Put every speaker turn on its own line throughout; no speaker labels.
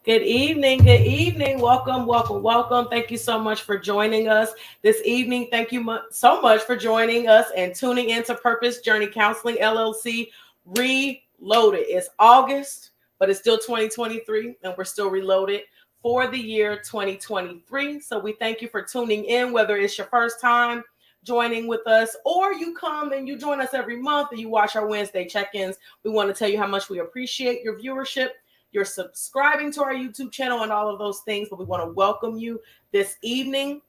Good evening. Good evening. Welcome, welcome, welcome. Thank you so much for joining us this evening. Thank you so much for joining us and tuning into Purpose Journey Counseling LLC Reloaded. It's August, but it's still 2023, and we're still reloaded for the year 2023. So we thank you for tuning in, whether it's your first time joining with us or you come and you join us every month and you watch our Wednesday check-ins. We want to tell you how much we appreciate your viewership. You're subscribing to our YouTube channel and all of those things, but we want to welcome you this evening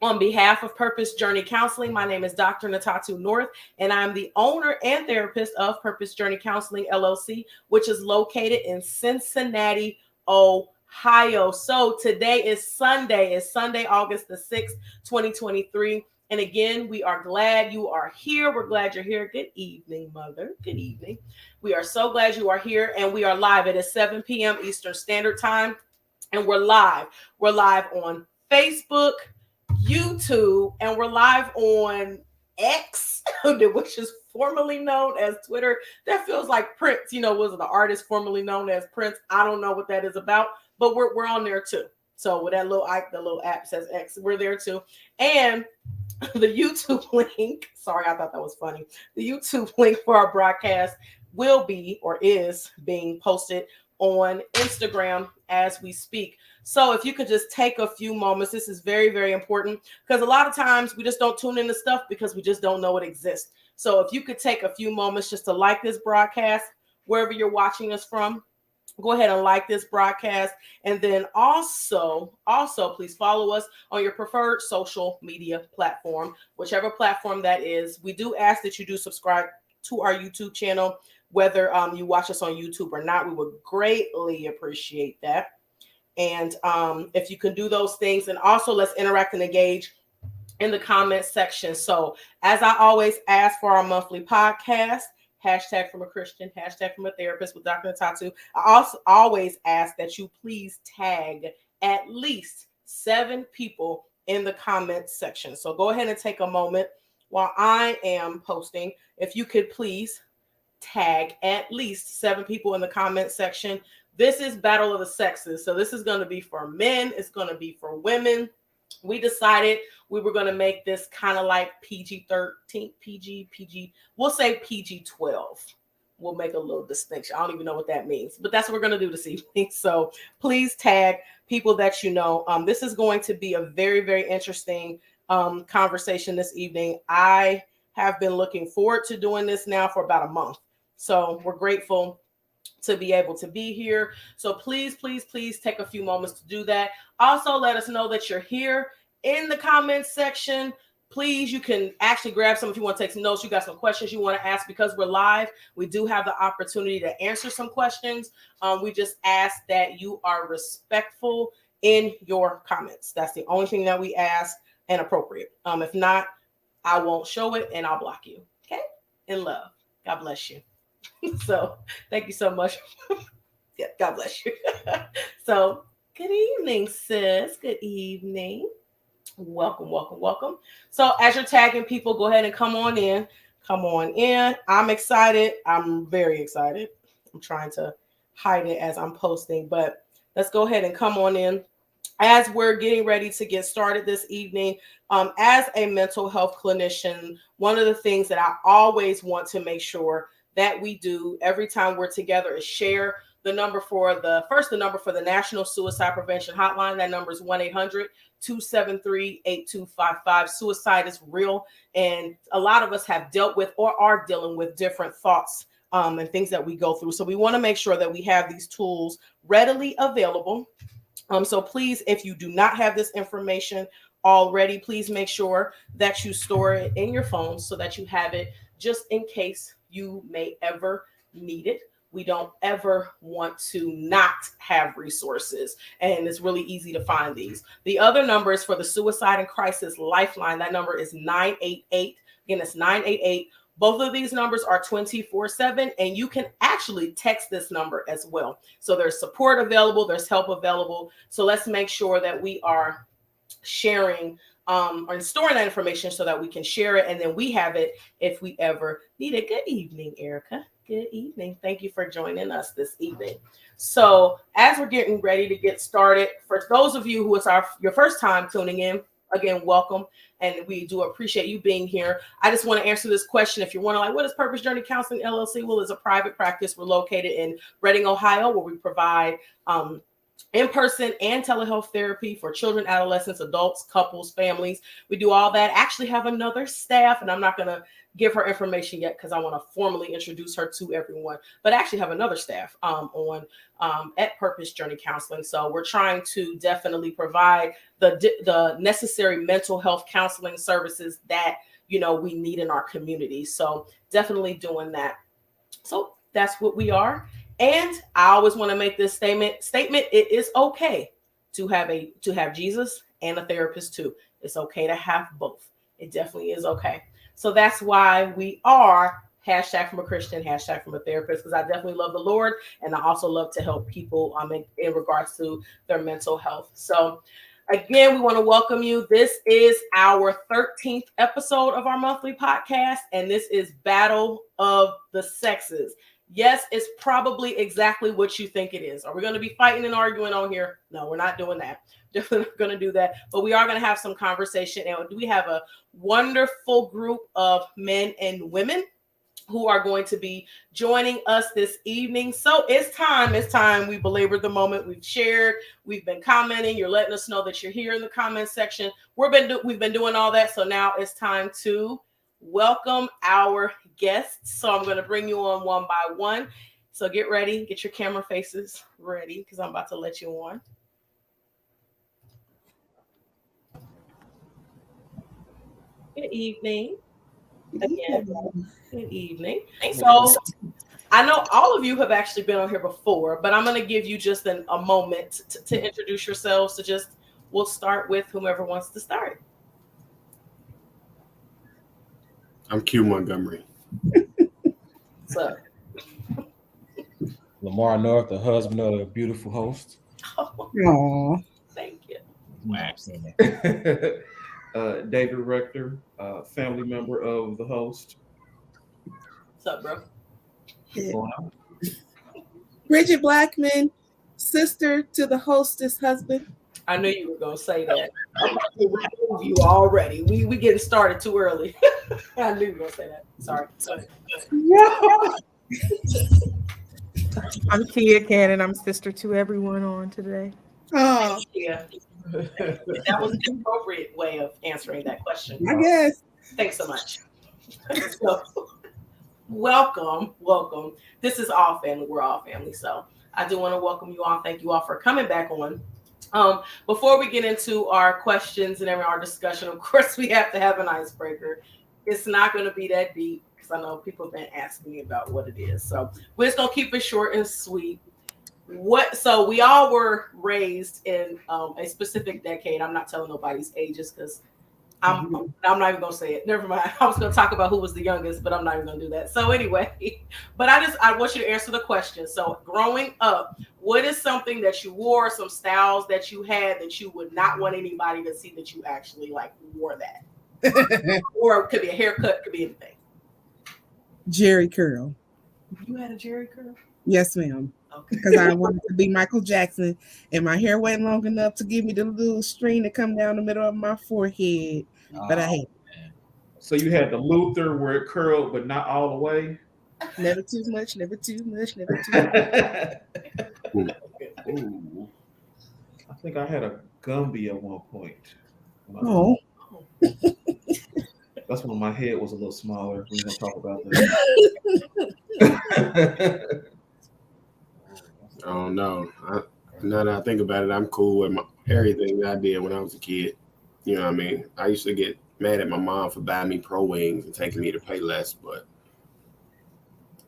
on behalf of Purpose Journey Counseling. My name is Dr. Ntatu North, and I'm the owner and therapist of Purpose Journey Counseling LLC, which is located in Cincinnati, Ohio. So today is Sunday. It's Sunday, August the 6th, 2023. And again, we are glad you are here. We're glad you're here. Good evening, Mother. Good evening. We are so glad you are here, and we are live. It is 7 p.m. Eastern Standard Time, and we're live. We're live on Facebook, YouTube, and we're live on X, which is formerly known as Twitter. That feels like Prince, was the artist formerly known as Prince. I don't know what that is about, but we're on there too. So with that the little app says X, we're there too. And the YouTube link, sorry, I thought that was funny. The YouTube link for our broadcast will be or is being posted on Instagram as we speak. So if you could just take a few moments, this is very, very important, because a lot of times we just don't tune into stuff because we just don't know it exists. So if you could take a few moments just to like this broadcast, wherever you're watching us from, go ahead and like this broadcast. And then also please follow us on your preferred social media platform, whichever platform that is. We do ask that you do subscribe to our YouTube channel, whether you watch us on YouTube or not. We would greatly appreciate that. And if you can do those things, and also let's interact and engage in the comment section. So as I always ask for our monthly podcast, hashtag from a Christian, hashtag from a therapist with Dr. Ntatu, I also always ask that you please tag at least 7 people in the comment section. So go ahead and take a moment while I am posting. If you could please tag at least 7 people in the comment section. This is Battle of the Sexes. So this is going to be for men. It's going to be for women. We decided we were going to make this kind of like PG-13, PG. We'll say PG-12. We'll make a little distinction. I don't even know what that means, but that's what we're going to do this evening. So please tag people that you know. This is going to be a very, very interesting conversation this evening. I have been looking forward to doing this now for about a month. So we're grateful to be able to be here. So please, please, please take a few moments to do that. Also, let us know that you're here in the comments section. Please, you can actually grab some if you want to take some notes. You got some questions you want to ask, because we're live. We do have the opportunity to answer some questions. We just ask that you are respectful in your comments. That's the only thing that we ask, and appropriate. If not, I won't show it and I'll block you. Okay? In love. God bless you. So thank you so much. Yeah, God bless you. So good evening, sis. Good evening. Welcome, welcome, welcome. So as you're tagging people, go ahead and come on in. Come on in. I'm excited. I'm very excited. I'm trying to hide it as I'm posting, but let's go ahead and come on in. As we're getting ready to get started this evening, as a mental health clinician, one of the things that I always want to make sure that we do every time we're together is share The number for the National Suicide Prevention Hotline, that number is 1-800-273-8255. Suicide is real, and a lot of us have dealt with or are dealing with different thoughts and things that we go through. So we want to make sure that we have these tools readily available. So please, if you do not have this information already, please make sure that you store it in your phone so that you have it just in case you may ever need it. We don't ever want to not have resources, and it's really easy to find these. The other number is for the Suicide and Crisis Lifeline. That number is 988. Again, it's 988. Both of these numbers are 24/7, and you can actually text this number as well. So there's support available, there's help available. So let's make sure that we are sharing or storing that information so that we can share it, and then we have it if we ever need it. Good evening, Erica. Good evening. Thank you for joining us this evening. So as we're getting ready to get started, for those of you who it's your first time tuning in, again, welcome. And we do appreciate you being here. I just want to answer this question. If you're wondering, what is Purpose Journey Counseling LLC? Well, it's a private practice. We're located in Reading, Ohio, where we provide in-person and telehealth therapy for children, adolescents, adults, couples, families. We do all that. Actually have another staff, and I'm not going to give her information yet because I want to formally introduce her to everyone, but I actually have another staff at Purpose Journey Counseling. So we're trying to definitely provide the necessary mental health counseling services that, we need in our community. So definitely doing that. So that's what we are. And I always want to make this statement. It is okay to have Jesus and a therapist too. It's okay to have both. It definitely is okay. So that's why we are #from a Christian, #from a therapist, because I definitely love the Lord, and I also love to help people in regards to their mental health. So again, we want to welcome you. This is our 13th episode of our monthly podcast, and this is Battle of the Sexes. Yes, it's probably exactly what you think it is. Are we going to be fighting and arguing on here? No, we're not doing that. Definitely not going to do that. But we are going to have some conversation. And we have a wonderful group of men and women who are going to be joining us this evening. So it's time. We belabored the moment. We've shared. We've been commenting. You're letting us know that you're here in the comment section. We've been doing all that. So now it's time to welcome our guests. So I'm going to bring you on one by one. So get ready. Get your camera faces ready because I'm about to let you on. Good evening. Again, good evening. So I know all of you have actually been on here before, but I'm going to give you just a moment to introduce yourselves. So we'll start with whomever wants to start.
I'm Q Montgomery.
What's up?
Lamar North, the husband of the beautiful host.
Oh, thank you.
David Rector, family member of the host.
What's up, bro?
Bridget Blackman, sister to the hostess husband.
I knew you were going to say that. I'm about to remove you already. We getting started too early. I knew you were going to say that. Sorry.
I'm Tia Cannon. I'm sister to everyone on today.
Oh,
yeah. That was the appropriate way of answering that question.
I guess.
Thanks so much. So, welcome. This is all family. We're all family. So I do want to welcome you all. Thank you all for coming back on. Before we get into our questions and our discussion, of course, we have to have an icebreaker. It's not going to be that deep because I know people have been asking me about what it is. So we're just going to keep it short and sweet. So we all were raised in a specific decade. I'm not telling nobody's ages because I'm not even gonna say it. Never mind. I was gonna talk about who was the youngest, but I'm not even gonna do that. So anyway, but I want you to answer the question. So growing up, what is something that you wore, some styles that you had that you would not want anybody to see that you actually wore that? Or it could be a haircut, could be anything.
Jerry curl.
You had a Jerry curl?
Yes, ma'am.
Okay.
Because I wanted to be Michael Jackson, and my hair wasn't long enough to give me the little string to come down the middle of my forehead. But I hate it.
So you had the Luther where it curled, but not all the way?
Never too much, never too much, never too much.
Ooh. I think I had a Gumby at one point.
Oh.
That's when my head was a little smaller. We're gonna talk about that.
Oh no. Now that I think about it, I'm cool with everything that I did when I was a kid. You know what I mean? I used to get mad at my mom for buying me Pro Wings and taking me to Payless, but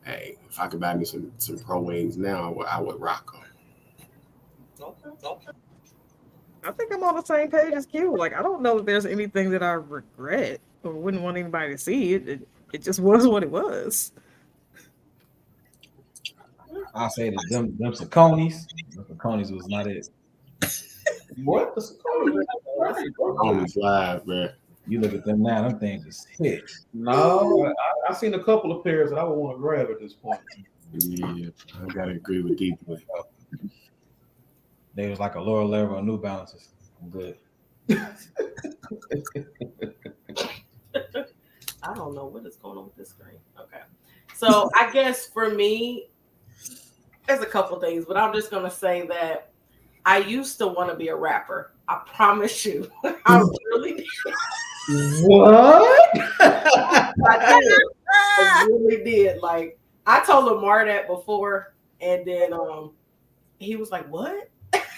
hey, if I could buy me some Pro Wings now, I would rock them.
Okay. I think I'm on the same page as Q. Like, I don't know if there's anything that I regret or wouldn't want anybody to see. It just was what it was.
I say that them Saucony's. The Saucony's was not it.
What?
Almost live, man.
You look at them now, them things just hit.
No, I've seen a couple of pairs that I would want to grab at this point.
Yeah, I gotta agree with Deeply.
They was like a lower level of New Balances. I'm good.
I don't know what is going on with this screen. Okay. So I guess for me, there's a couple things, but I'm just going to say that I used to want to be a rapper. I promise you. I really did.
What?
I really did. Like, I told Lamar that before, and then he was like, what?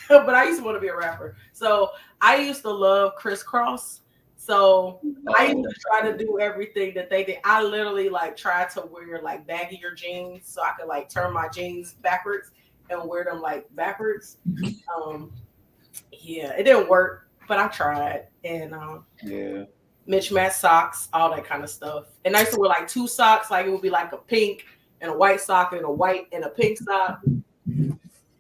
But I used to want to be a rapper. So I used to love Crisscross. So I used to try to do everything that they did. I literally like tried to wear like baggier jeans so I could like turn my jeans backwards and wear them like backwards. Yeah, it didn't work, but I tried. And
Yeah.
mismatched socks, all that kind of stuff. And I used to wear like two socks, like it would be like a pink and a white sock and a white and a pink sock.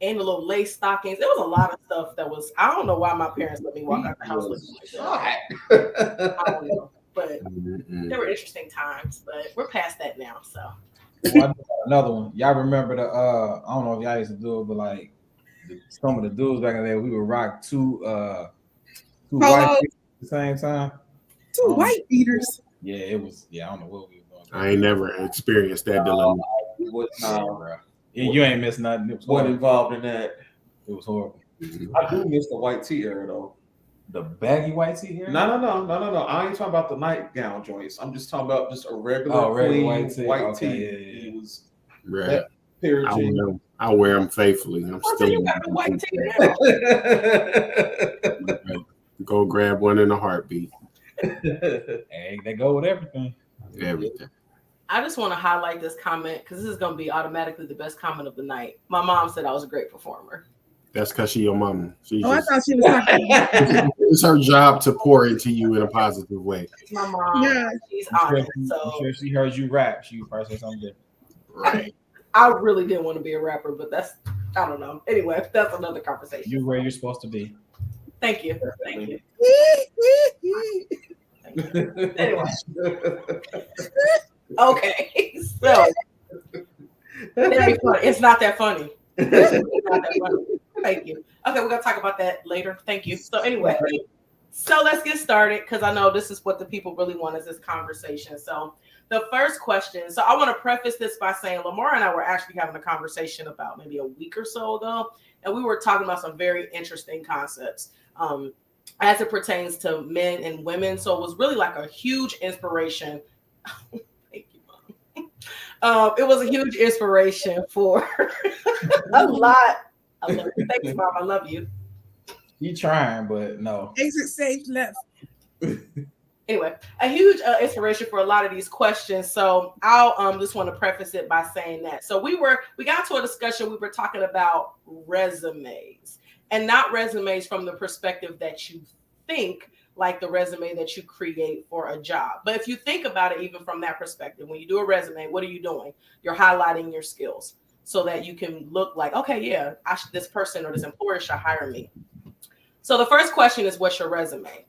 And the little lace stockings. There was a lot of stuff that was, I don't know why my parents let me walk out the house looking like that. I don't know. But there were interesting times, but we're past that now. So
Another one. Y'all remember the I don't know if y'all used to do it, but like some of the dudes back in the day, we would rock two white beaters at the same time.
Two white beaters.
Yeah, it was. Yeah, I don't know what we were doing.
I ain't never experienced that dilemma.
Bro. You ain't missed nothing. It was
What
horrible.
involved in that?
It was horrible.
I do miss the white tee era though.
The baggy white tee here?
No. I ain't talking about the nightgown joints. I'm just talking about just a regular,
regular
clean
white
white tee.
tee. Yeah.
It was
Right.
that pair of jeans.
I wear them faithfully. I'm
so
still
you got a white tee now.
Go grab one in a heartbeat.
Hey, they go with everything.
Everything.
I just want to highlight this comment because this is going to be automatically the best comment of the night. My mom said I was a great performer.
That's because she's your mama.
I thought she was talking.
It's her job to pour into you in a positive way.
My mom,
Yeah.
she's
I'm
honest.
sure she heard you rap. She would probably say something different.
Right.
I really didn't want to be a rapper, but that's, I don't know. Anyway, that's another conversation.
You're where you're supposed to be.
Thank you. Anyway. Okay. So it's not that funny. It's not that funny. Thank you. Okay, we're gonna talk about that later. Thank you. So anyway, so let's get started because I know this is what the people really want is this conversation. So the first question. So I want to preface this by saying Lamar and I were actually having a conversation about maybe a week or so ago, and we were talking about some very interesting concepts as it pertains to men and women. So it was really like a huge inspiration. Thank you, Mom. It was a huge inspiration for a lot. I love you. Thanks, Mom. I love you.
You trying, but no.
Exit safe left.
Anyway, a huge inspiration for a lot of these questions. So I'll just want to preface it by saying that. So we got to a discussion. We were talking about resumes, and not resumes from the perspective that you think, like the resume that you create for a job. But if you think about it, even from that perspective, when you do a resume, what are you doing? You're highlighting your skills so that you can look like, okay, yeah, this person or this employer should hire me. So the first question is, what's your resume?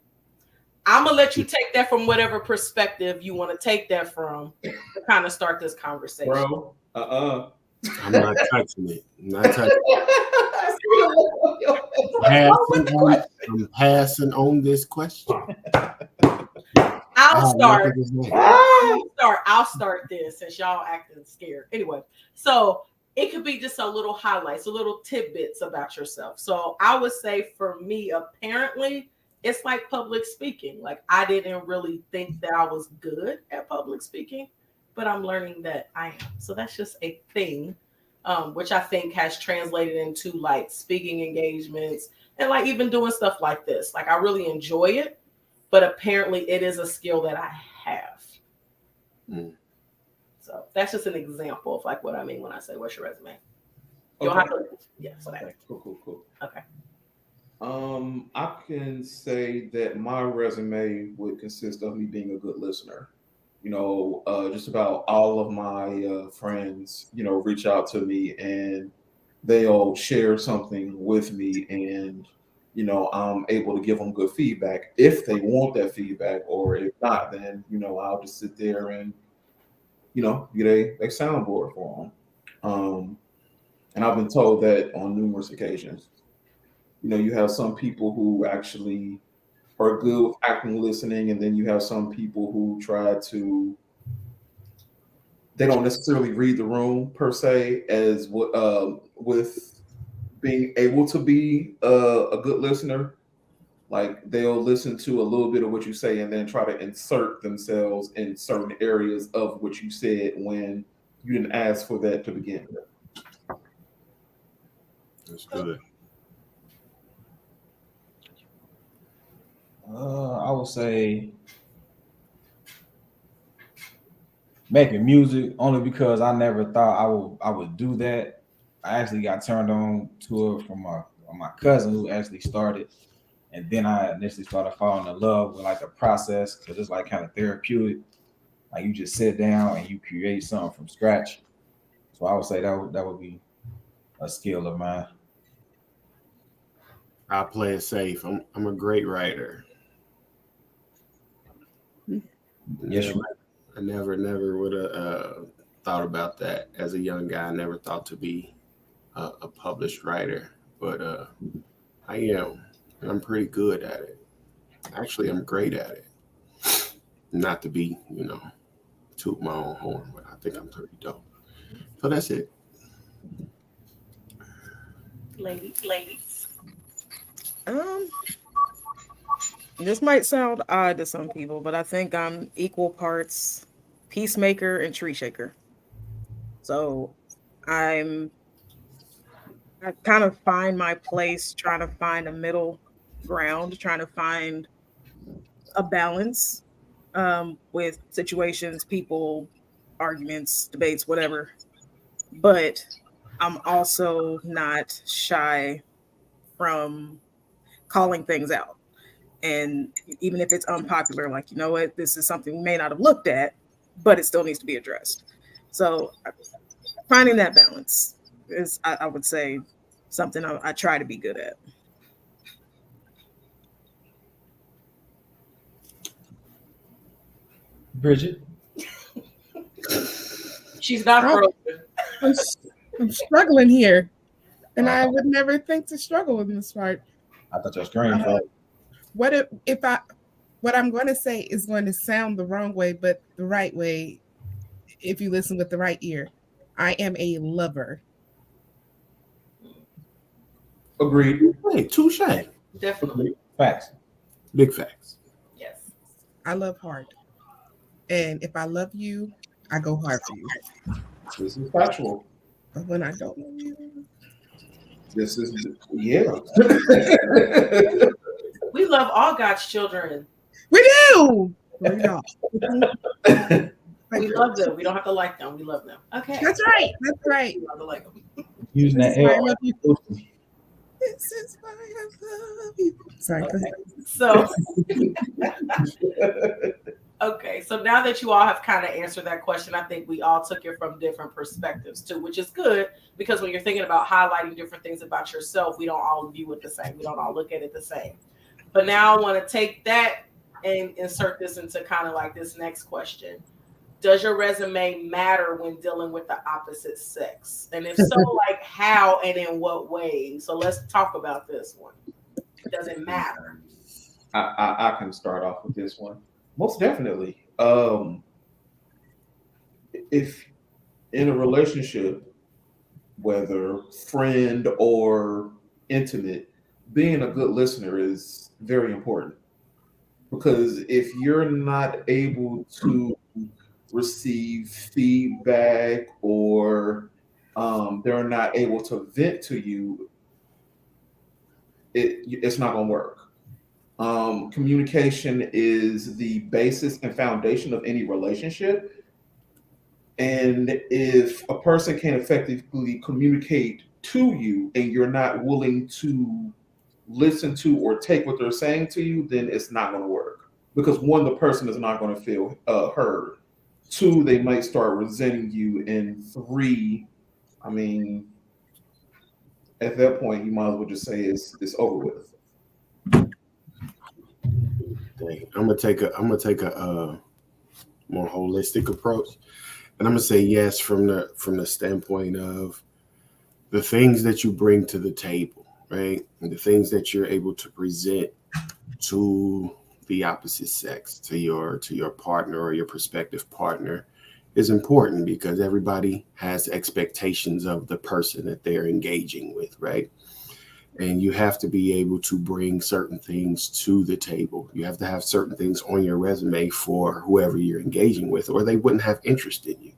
I'm going to let you take that from whatever perspective you want to take that from to kind of start this conversation.
Bro,
I'm not touching it. I'm not touching it. I'm passing on this question.
I'll start I'll start this since y'all acting scared. Anyway, so it could be just a little highlights, a little tidbits about yourself. So I would say for me, apparently, it's like public speaking. Like I didn't really think that I was good at public speaking, but I'm learning that I am. So that's just a thing, which I think has translated into like speaking engagements and like even doing stuff like this. Like I really enjoy it, but apparently it is a skill that I have.
Mm.
So that's just an example of like what I mean when I say what's your resume. You
Okay.
don't have to, yeah. So that,
Okay, cool.
okay.
I can say that my resume would consist of me being a good listener. Just about all of my friends, reach out to me and they'll share something with me, and I'm able to give them good feedback if they want that feedback, or if not, then I'll just sit there and get a soundboard for them. And I've been told that on numerous occasions. You have some people who actually are good with acting listening, and then you have some people who they don't necessarily read the room per se as with being able to be a good listener. Like they'll listen to a little bit of what you say and then try to insert themselves in certain areas of what you said when you didn't ask for that to begin with.
That's good.
I would say making music, only because I never thought I would do that. I actually got turned on to it from my cousin who actually started, and then I initially started falling in love with like the process, because it's like kind of therapeutic. Like you just sit down and you create something from scratch. So I would say that would be a skill of mine.
I play it safe. I'm a great writer.
Yes,
I never would have thought about that as a young guy. I never thought to be a published writer, but I am, and I'm pretty good at it. Actually, I'm great at it. Not to be, toot my own horn, but I think I'm pretty dope. So that's it.
Ladies.
This might sound odd to some people, but I think I'm equal parts peacemaker and tree shaker. So I kind of find my place, trying to find a middle ground, trying to find a balance with situations, people, arguments, debates, whatever. But I'm also not shy from calling things out. And even if it's unpopular, like, you know what, this is something we may not have looked at, but it still needs to be addressed. So finding that balance is, I would say, something I try to be good at.
Bridget.
She's not frozen.
I'm struggling here, and I would never think to struggle in this part.
I thought your screen froze.
What I'm going to say is going to sound the wrong way, but the right way if you listen with the right ear. I am a lover.
Agreed.
Hey, touche.
Definitely.
Facts.
Big facts.
Yes.
I love hard. And if I love you, I go hard for you.
This is factual.
But when I don't love you,
This is, yeah.
We love all God's children.
we do. We don't.
We love them. We don't have to like them. We love them. Okay.
That's right. That's right.
We love to like them.
Using that
This is why I
L.
love you. This is why I love you. Sorry. Go ahead.
So, okay. So now that you all have kind of answered that question, I think we all took it from different perspectives too, which is good because when you're thinking about highlighting different things about yourself, we don't all view it the same. We don't all look at it the same. But now I want to take that and insert this into kind of like this next question. Does your resume matter when dealing with the opposite sex? And if so, like how and in what way? So let's talk about this one. Does it matter?
I can start off with this one. Most definitely. if in a relationship, whether friend or intimate, being a good listener is very important, because if you're not able to receive feedback, or they're not able to vent to you, it's not going to work. Communication is the basis and foundation of any relationship. And if a person can effectively communicate to you and you're not willing to listen to or take what they're saying to you, then it's not going to work. Because one, the person is not going to feel heard. Two, they might start resenting you. And three, I mean, at that point, you might as well just say it's over with.
I'm gonna take a more holistic approach, and I'm gonna say yes from the standpoint of the things that you bring to the table, right, and the things that you're able to present to the opposite sex, to your partner or your prospective partner, is important because everybody has expectations of the person that they're engaging with, right? And you have to be able to bring certain things to the table. You have to have certain things on your resume for whoever you're engaging with, or they wouldn't have interest in you.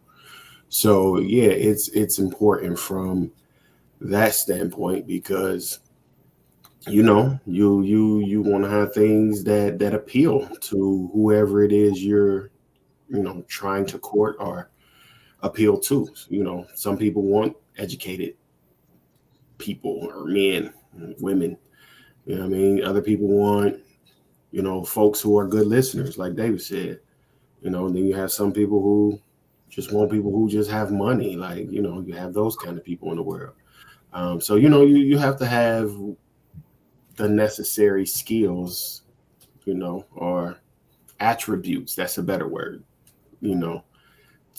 So yeah, it's important from that standpoint because you want to have things that appeal to whoever it is you're trying to court or appeal to. Some people want educated people or men, women. I mean, other people want folks who are good listeners, like David said. And then you have some people who just want people who just have money. Like, you have those kind of people in the world. So you have to have the necessary skills, or attributes. That's a better word, you know,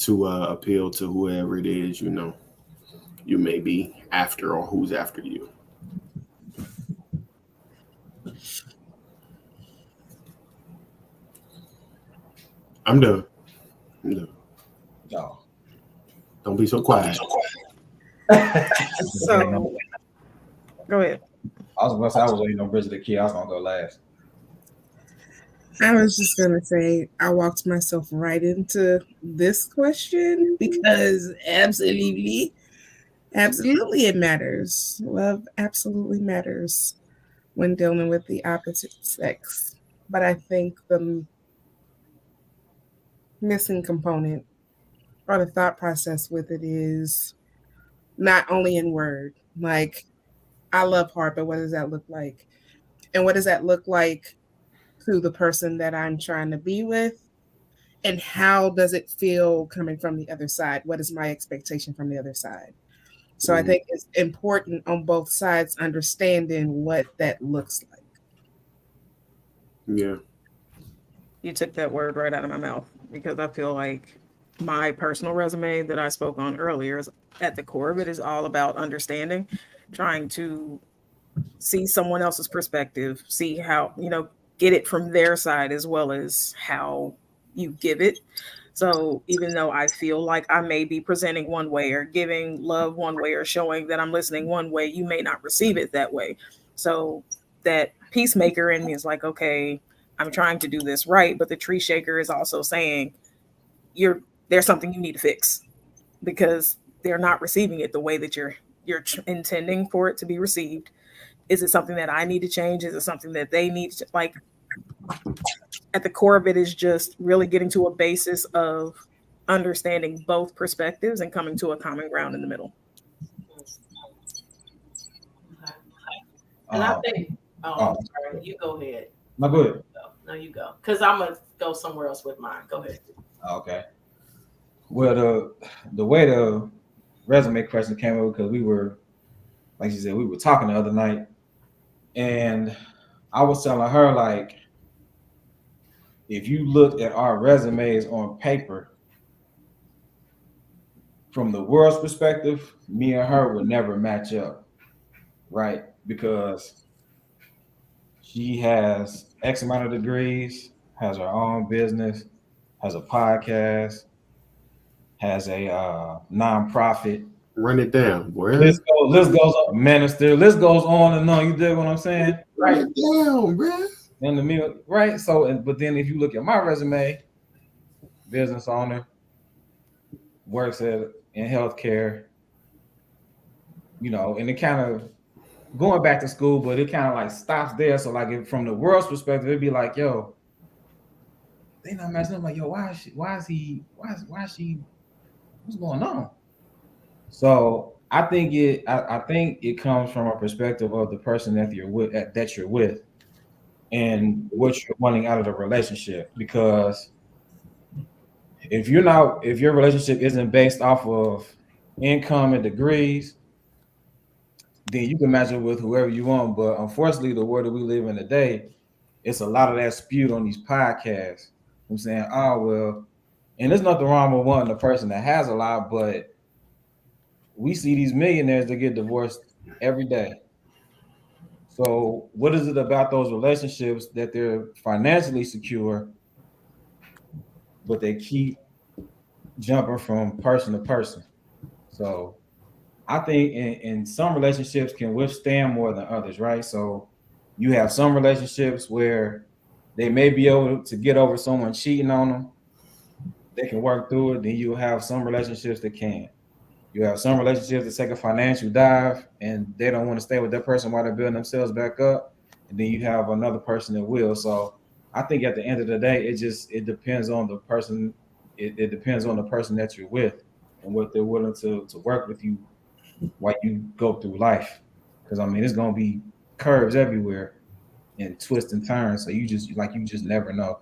to appeal to whoever it is, you may be after or who's after you. I'm done. I'm done.
No.
Don't be so quiet.
So go ahead.
I was waiting on Bridget the Kid. I was gonna go last.
I was just gonna say I walked myself right into this question because absolutely, absolutely it matters. Love absolutely matters when dealing with the opposite sex. But I think the missing component or the thought process with it is not only in word. Like, I love hard, but what does that look like? And what does that look like to the person that I'm trying to be with? And how does it feel coming from the other side? What is my expectation from the other side? So I
Mhm.
think it's important on both sides understanding what that looks like.
Yeah.
You took that word right out of my mouth because I feel like my personal resume that I spoke on earlier is at the core of it is all about understanding, trying to see someone else's perspective, see how, get it from their side as well as how you give it. So even though I feel like I may be presenting one way or giving love one way or showing that I'm listening one way, you may not receive it that way. So that peacemaker in me is like, okay, I'm trying to do this right, but the tree shaker is also saying there's something you need to fix because they're not receiving it the way that you're intending for it to be received. Is it something that I need to change? Is it something that they need to, like, at the core of it is just really getting to a basis of understanding both perspectives and coming to a common ground in the middle.
Okay. And I think,
oh,
I'm sorry, you go ahead.
No, go ahead.
No, you go. Because I'm going to go somewhere else with mine. Go ahead.
Okay. Well, the way the resume question came up because we were, like you said, we were talking the other night, and I was telling her, like, if you look at our resumes on paper, from the world's perspective, me and her would never match up, right? Because she has X amount of degrees, has her own business, has a podcast, has a nonprofit.
Run it down, boy.
List goes on, minister. List goes on and on. You dig what I'm saying?
Run it down, bro.
In the middle, right? So, but then if you look at my resume, business owner, works in healthcare, and it kind of going back to school, but it kind of like stops there. So, like, from the world's perspective, it'd be like, yo, they not matching up. Like, yo, why is she? What's going on? So I think it comes from a perspective of the person that you're with, and what you're wanting out of the relationship. Because if your relationship isn't based off of income and degrees, then you can match it with whoever you want. But unfortunately, the world that we live in today, it's a lot of that spewed on these podcasts. I'm saying, oh well, and there's nothing wrong with wanting the person that has a lot, but we see these millionaires that get divorced every day. So what is it about those relationships that they're financially secure, but they keep jumping from person to person? So I think in some relationships can withstand more than others, right? So you have some relationships where they may be able to get over someone cheating on them. They can work through it. Then you have some relationships that can't. You have some relationships that take a financial dive and they don't want to stay with that person while they're building themselves back up. And then you have another person that will. So I think at the end of the day, it depends on the person. It depends on the person that you're with and what they're willing to work with you while you go through life. Because I mean, it's gonna be curves everywhere and twists and turns. So you just never know.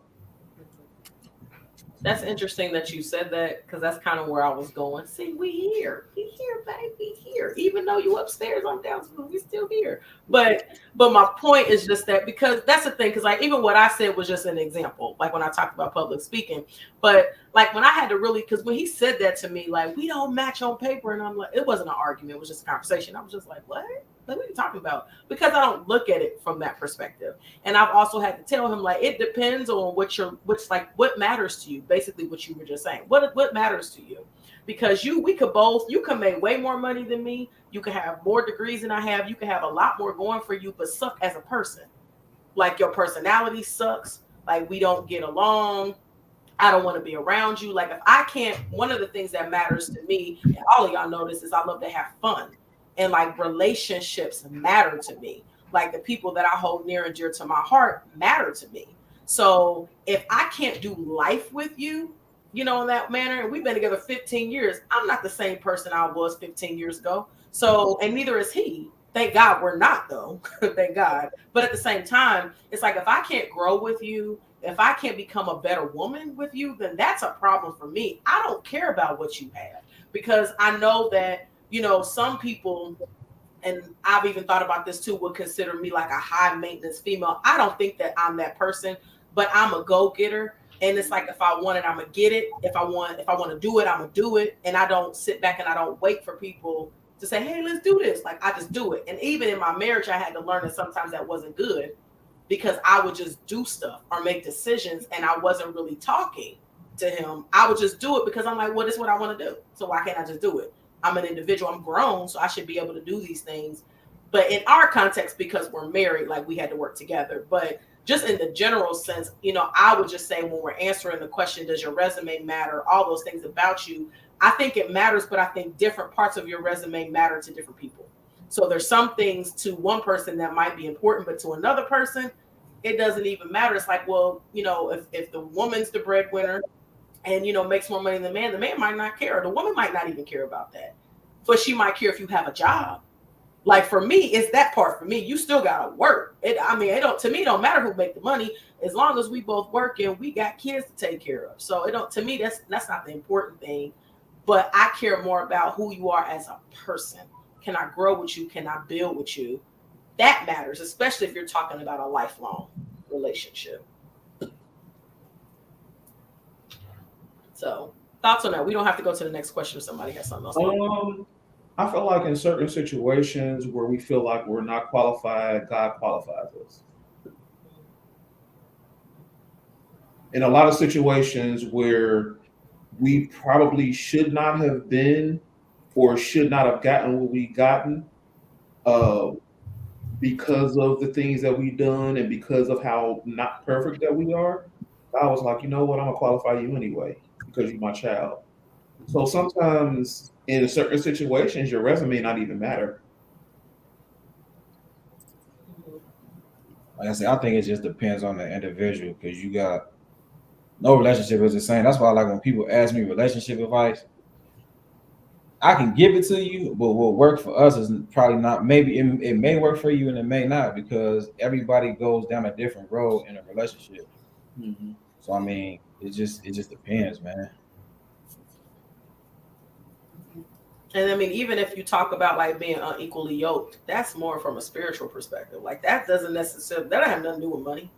That's interesting that you said that, because that's kind of where I was going. See, we here, baby, here. Even though you upstairs, I'm downstairs, we still here. But my point is just that, because that's the thing. Because like even what I said was just an example, like when I talked about public speaking. But like when I had to really, because when he said that to me, like we don't match on paper, and I'm like, it wasn't an argument, it was just a conversation. I was just like, what? Like, what are you talking about? Because I don't look at it from that perspective. And I've also had to tell him, like, it depends on what matters to you. Basically what you were just saying. What matters to you? Because you can make way more money than me. You can have more degrees than I have. You can have a lot more going for you, but suck as a person. Like your personality sucks. Like we don't get along. I don't want to be around you. Like if I can't, one of the things that matters to me, and all of y'all know this, is I love to have fun. And like relationships matter to me. Like the people that I hold near and dear to my heart matter to me. So if I can't do life with you, in that manner, and we've been together 15 years, I'm not the same person I was 15 years ago. So, and neither is he. Thank God we're not, though. Thank God. But at the same time, it's like if I can't grow with you, if I can't become a better woman with you, then that's a problem for me. I don't care about what you have, because I know that some people, and I've even thought about this too, would consider me like a high maintenance female. I don't think that I'm that person, but I'm a go-getter. And it's like, if I want it, I'm gonna get it. If I want to do it, I'm gonna do it. And I don't sit back and I don't wait for people to say, hey, let's do this. Like I just do it. And even in my marriage, I had to learn that sometimes that wasn't good, because I would just do stuff or make decisions and I wasn't really talking to him. I would just do it because I'm like, well, this is what I want to do. So why can't I just do it? I'm an individual, I'm grown, so I should be able to do these things. But in our context, because we're married, like we had to work together. But just in the general sense, I would just say, when we're answering the question, does your resume matter? All those things about you, I think it matters, but I think different parts of your resume matter to different people. So there's some things to one person that might be important, but to another person, it doesn't even matter. It's like, well, if the woman's the breadwinner, and makes more money than the man might not care. The woman might not even care about that, but she might care if you have a job. Like for me, it's that part. For me, you still gotta work. It don't matter who make the money, as long as we both work and we got kids to take care of. So to me, that's not the important thing. But I care more about who you are as a person. Can I grow with you? Can I build with you? That matters, especially if you're talking about a lifelong relationship. So thoughts on that? We don't have to go to the next question if somebody has something else.
I feel like in certain situations where we feel like we're not qualified, God qualifies us. In a lot of situations where we probably should not have been or should not have gotten what we gotten uh, because of the things that we done and because of how not perfect that we are. I was like, you know what, I'm gonna qualify you anyway because you're my child. So sometimes in certain situations, your resume not even matter.
Like I said, I think it just depends on the individual because you got no relationship is the same. That's why, like, when people ask me relationship advice, I can give it to you, but what work for us is probably not. Maybe it may work for you and it may not because everybody goes down a different road in a relationship.
Mhm.
So I mean, it just depends, man.
And I mean, even if you talk about like being unequally yoked, that's more from a spiritual perspective. Like that doesn't necessarily that don't have nothing to do with money.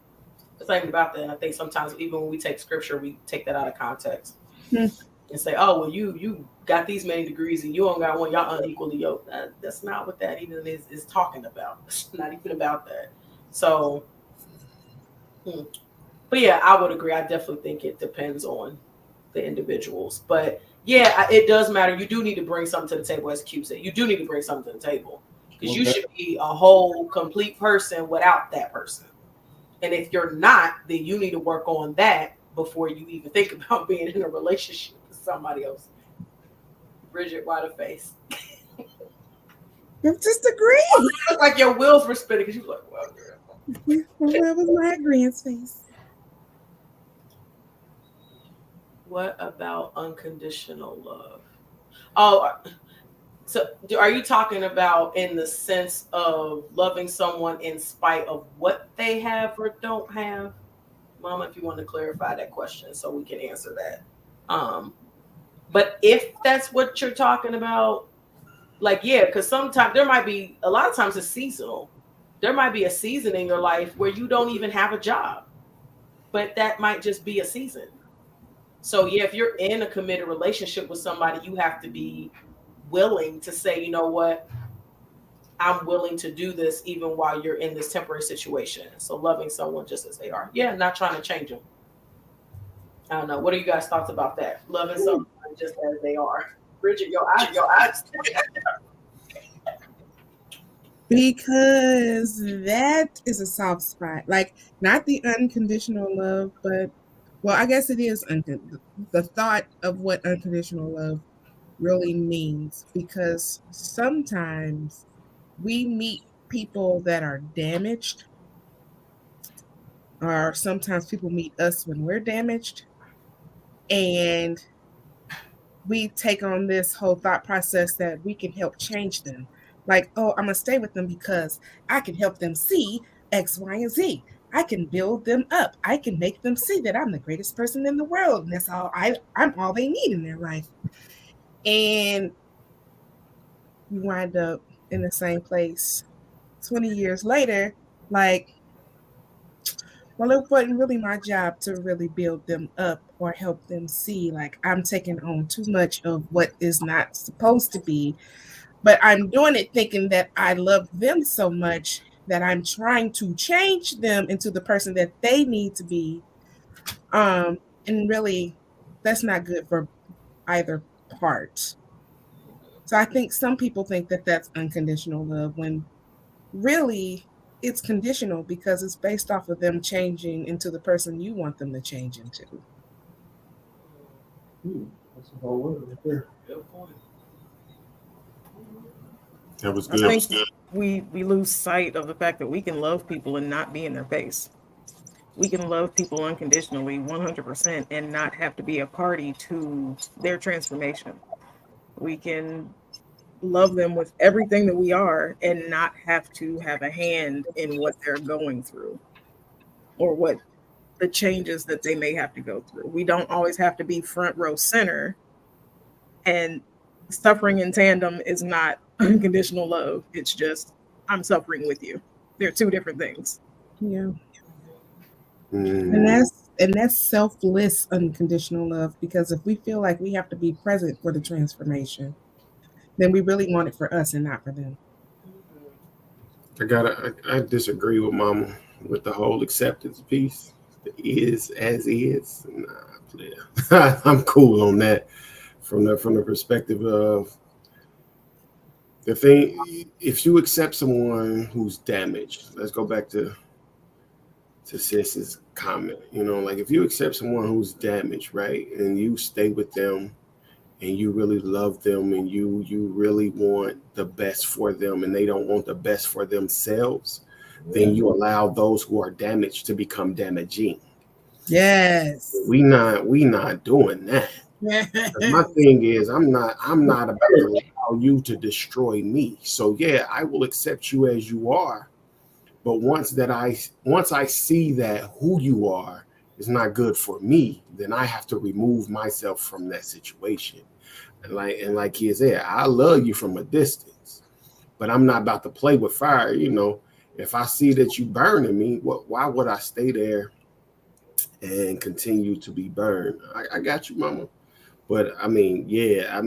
It's not even about that. And I think sometimes even when we take scripture, we take that out of context
Hmm.
and say, "Oh, well, you got these many degrees and you don't got one. Y'all unequally yoked." That's not what that even is talking about. It's not even about that. So, but yeah, I would agree. I definitely think it depends on the individuals. But yeah, it does matter. You do need to bring something to the table, as Q said. You do need to bring something to the table because you should be a whole, complete person without that person. And if you're not, then you need to work on that before you even think about being in a relationship with somebody else. Bridget, why the face?
I disagree.
You look like your wheels were spinning because you were like, well, girl.
Well, that was my agreeance face.
What about unconditional love? Oh, so are you talking about in the sense of loving someone in spite of what they have or don't have? Mama, if you want to clarify that question so we can answer that. But if that's what you're talking about, like, yeah, because sometimes there might be a lot of times it's seasonal. There might be a season in your life where you don't even have a job, but that might just be a season. So yeah, if you're in a committed relationship with somebody, you have to be willing to say, you know what, I'm willing to do this even while you're in this temporary situation. So loving someone just as they are. Yeah, not trying to change them. I don't know. What are you guys' thoughts about that? Loving someone just as they are. Bridget, your eyes.
Because that is a soft spot. Like, not the unconditional love, but, well, I guess it is the thought of what unconditional love really means. Because sometimes we meet people that are damaged, or sometimes people meet us when we're damaged. And we take on this whole thought process that we can help change them. Like, oh, I'm gonna stay with them because I can help them see X, Y, and Z. I can build them up. I can make them see that I'm the greatest person in the world, and that's all I'm all they need in their life. And we wind up in the same place 20 years later, like, well, it wasn't really my job to really build them up or help them see. Like, I'm taking on too much of what is not supposed to be, but I'm doing it thinking that I love them so much that I'm trying to change them into the person that they need to be. Um, and really, that's not good for either part. So I think some people think that that's unconditional love when really it's conditional because it's based off of them changing into the person you want them to change into.
That's a whole word right there.
Good point.
That was
I
good.
think we lose sight of the fact that we can love people and not be in their face. We can love people unconditionally, 100%, and not have to be a party to their transformation. We can love them with everything that we are and not have to have a hand in what they're going through or what the changes that they may have to go through. We don't always have to be front row center, and suffering in tandem is not unconditional love. It's just I'm suffering with you. They're two different things.
Yeah. And
Mm,
that's selfless unconditional love because if we feel like we have to be present for the transformation, then we really want it for us and not for them.
I disagree with Mama with the whole acceptance piece. The is as is. Nah, player. I'm cool on that. From the perspective of the thing, if you accept someone who's damaged, let's go back to Sis's comment. Like if you accept someone who's damaged, right, and you stay with them and you really love them and you really want the best for them and they don't want the best for themselves, then you allow those who are damaged to become damaging.
Yes.
We not doing that. My thing is I'm not about to allow you to destroy me. So yeah, I will accept you as you are. But once I see that who you are is not good for me, then I have to remove myself from that situation. And like he said, I love you from a distance, but I'm not about to play with fire. If I see that you burning me, why would I stay there and continue to be burned? I got you, mama. But I mean, yeah,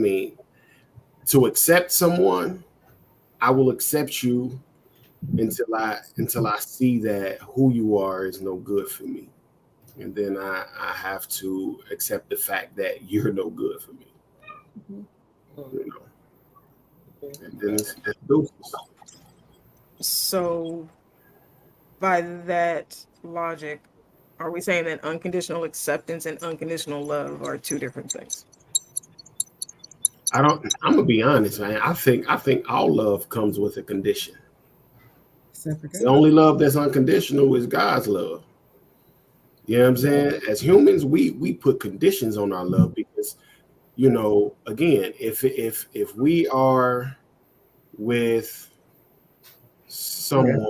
to accept someone, I will accept you until I see that who you are is no good for me. And then I have to accept the fact that you're no good for me. You know. And then it's deuces.
So, by that logic, are we saying that unconditional acceptance and unconditional love are two different things?
I'm gonna be honest, man. I think all love comes with a condition.
Except for
The
God.
only love that's unconditional is God's love. You know what I'm saying? As humans, we put conditions on our love because again, if we are with someone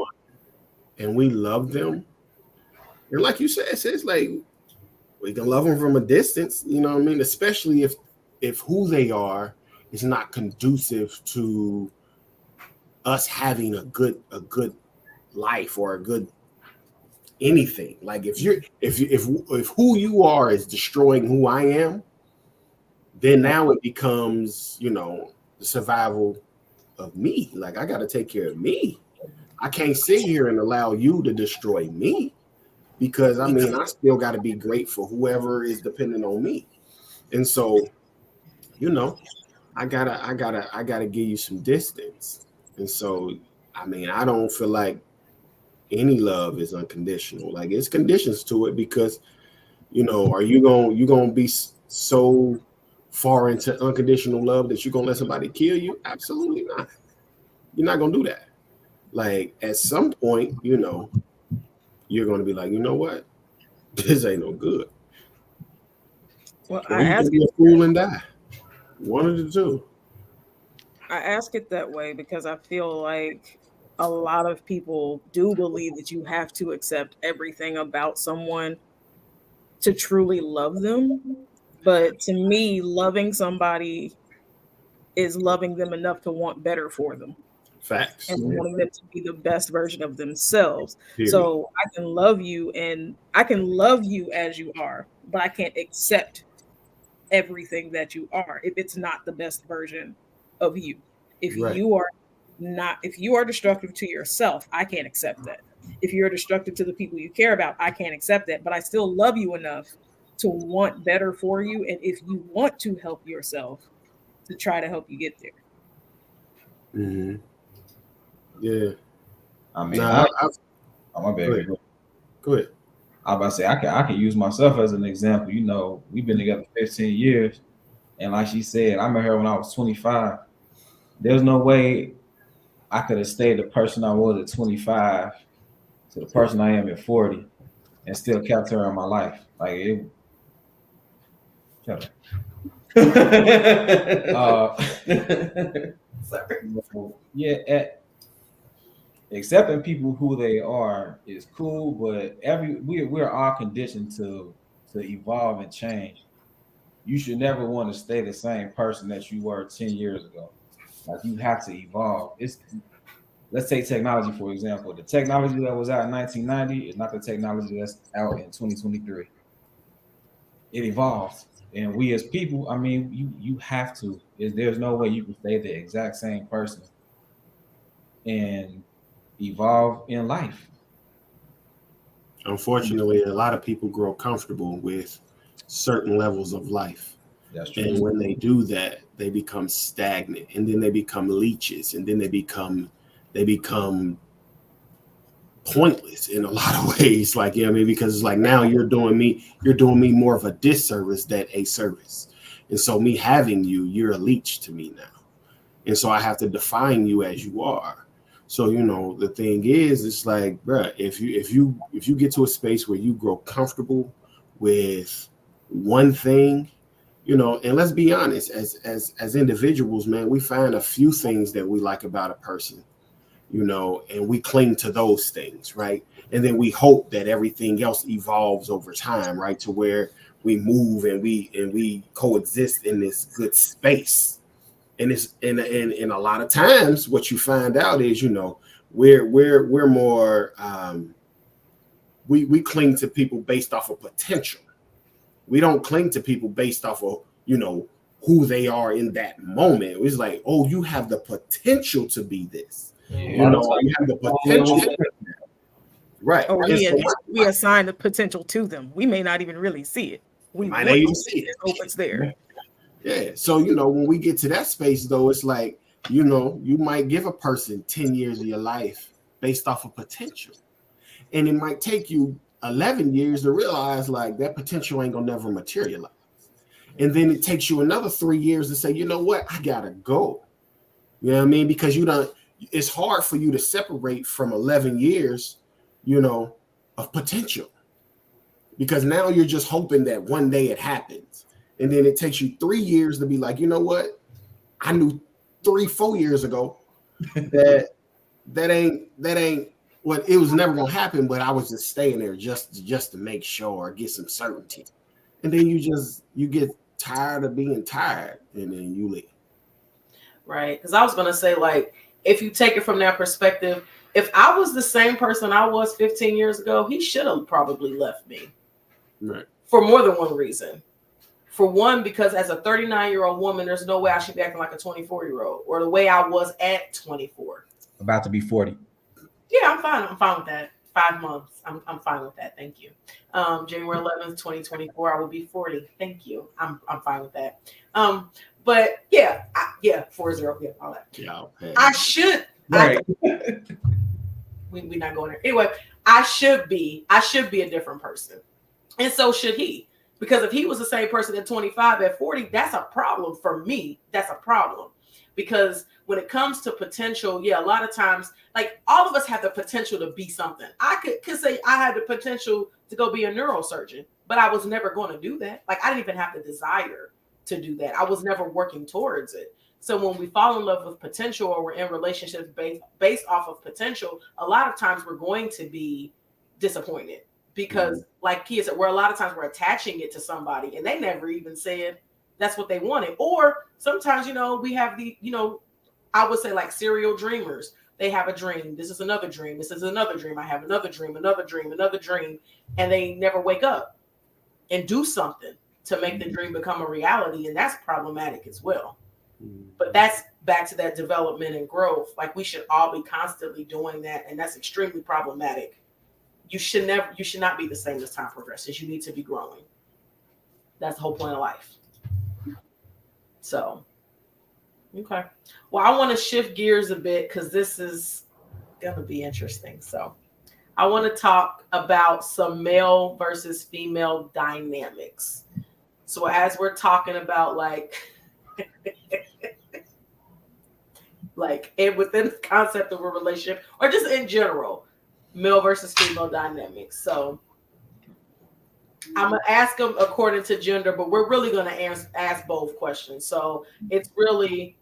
and we love them, and like you said, it's like we can love them from a distance. You know what I mean? Especially if who they are is not conducive to us having a good life or a good anything. Like if who you are is destroying who I am, then now it becomes the survival of me. Like I got to take care of me. I can't sit here and allow you to destroy me because I still got to be great for whoever is dependent on me. And so, you know, I gotta give you some distance. And so, I don't feel like any love is unconditional. Like it's conditions to it because, are you gonna be so far into unconditional love that you're gonna let somebody kill you? Absolutely not. You're not gonna do that. Like at some point, you're gonna be like, you know what? This ain't no good.
Well,
Or you can be a fool and die. One of the two.
I ask it that way because I feel like a lot of people do believe that you have to accept everything about someone to truly love them. But to me, loving somebody is loving them enough to want better for them
Facts.
and wanting them to be the best version of themselves.
Period.
So I can love you and I can love you as you are, but I can't accept everything that you are if it's not the best version of you. If
Right.
you are not, if you are destructive to yourself, I can't accept that. If you're destructive to the people you care about, I can't accept that. But I still love you enough to want better for you. And if you want to help yourself, to try to help you get there.
Mm-hmm. Yeah.
I mean,
Nah,
oh, my bad.
go ahead. Go ahead.
I was about to say I can use myself as an example. We've been together 15 years, and like she said, I met her when I was 25. There's no way I could have stayed the person I was at 25 to the person I am at 40 and still kept her in my life. Like it. Shut up. Yeah, accepting people who they are is cool, but we're all conditioned to evolve and change. You should never want to stay the same person that you were 10 years ago. Like you have to evolve. Let's take technology for example. The technology that was out in 1990 is not the technology that's out in 2023. It evolved. And we as people, you have to. There's no way you can stay the exact same person and evolve in life.
Unfortunately, a lot of people grow comfortable with certain levels of life.
That's true.
And when they do that, they become stagnant, and then they become leeches, and then they become pointless in a lot of ways. Like, I mean, because it's like now you're doing me more of a disservice than a service. And so me having you, you're a leech to me now. And so I have to define you as you are. So, the thing is, it's like, bruh, if you get to a space where you grow comfortable with one thing, and let's be honest, as individuals, man, we find a few things that we like about a person, and we cling to those things, right? And then we hope that everything else evolves over time, right? To where we move and we coexist in this good space. And it's and a lot of times what you find out is, we're more we cling to people based off of potential. We don't cling to people based off of, who they are in that moment. It's like, oh, you have the potential to be this. You have the potential. Right.
Oh, we assign the potential to them. We may not even really see it. We
might not even see it.
Hope it's there.
Yeah. So, when we get to that space, though, it's like, you might give a person 10 years of your life based off of potential. And it might take you 11 years to realize, like, that potential ain't going to never materialize. And then it takes you another 3 years to say, you know what? I got to go. You know what I mean? Because it's hard for you to separate from 11 years, of potential. Because now you're just hoping that one day it happens. And then it takes you 3 years to be like, you know what? I knew 3-4 years ago that ain't what it was never gonna happen, but I was just staying there just to make sure or get some certainty. And then you get tired of being tired, and then you leave.
Right. Because I was gonna say, like, if you take it from that perspective, if I was the same person I was 15 years ago, he should have probably left me.
Right.
For more than one reason. For one, because as a 39-year-old woman, there's no way I should be acting like a 24-year-old or the way I was at 24.
About to be 40.
Yeah, I'm fine. I'm fine with that. 5 months. I'm fine with that. Thank you. January 11th, 2024, I will be 40. Thank you. I'm fine with that. But yeah, 40, yeah, all that.
Yeah,
I should.
Right.
We're not going there. Anyway, I should be a different person. And so should he. Because if he was the same person at 25, at 40, that's a problem for me. That's a problem. Because when it comes to potential, yeah, a lot of times, like, all of us have the potential to be something. I could say I had the potential to go be a neurosurgeon, but I was never going to do that. Like, I didn't even have the desire to do that. I was never working towards it. So when we fall in love with potential, or we're in relationships based off of potential, a lot of times we're going to be disappointed. Because, like Kia said, a lot of times we're attaching it to somebody and they never even said that's what they wanted. Or sometimes, we have I would say, like, serial dreamers. They have a dream. This is another dream. This is another dream. I have another dream, another dream, another dream. And they never wake up and do something to make the dream become a reality. And that's problematic as well. But that's back to that development and growth. Like, we should all be constantly doing that. And that's extremely problematic. You should not be the same as time progresses. You need to be growing. That's the whole point of life. So, okay. Well, I want to shift gears a bit because this is going to be interesting. So, I want to talk about some male versus female dynamics. So, as we're talking about, like within the concept of a relationship, or just in general, male versus female dynamics. So I'm going to ask them according to gender, but we're really going to ask both questions. So it's really,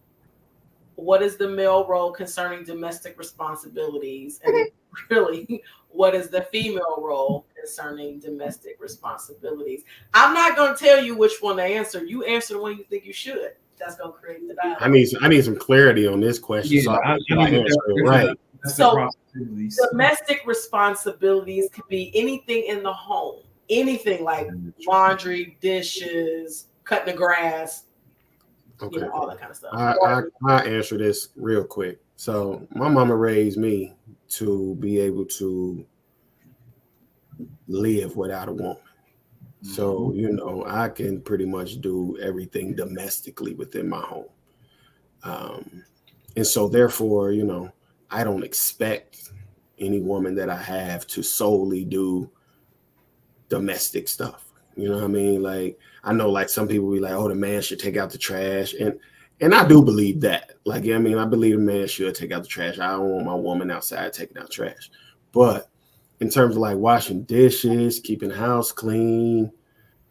what is the male role concerning domestic responsibilities? And really, what is the female role concerning domestic responsibilities? I'm not going to tell you which one to answer. You answer the one you think you should. That's going to create the dialogue.
I need some clarity on this question.
Yeah,
so I
need
answer it right.
So domestic responsibilities could be anything in the home, anything like laundry, dishes, cutting the grass,
Okay.
All that kind of stuff.
I answer this real quick. So my mama raised me to be able to live without a woman. So, I can pretty much do everything domestically within my home. And so therefore, I don't expect any woman that I have to solely do domestic stuff. You know what I mean? Like, I know like some people be like, oh, the man should take out the trash. And I do believe that. Like, I mean, I believe a man should take out the trash. I don't want my woman outside taking out trash. But in terms of like washing dishes, keeping the house clean,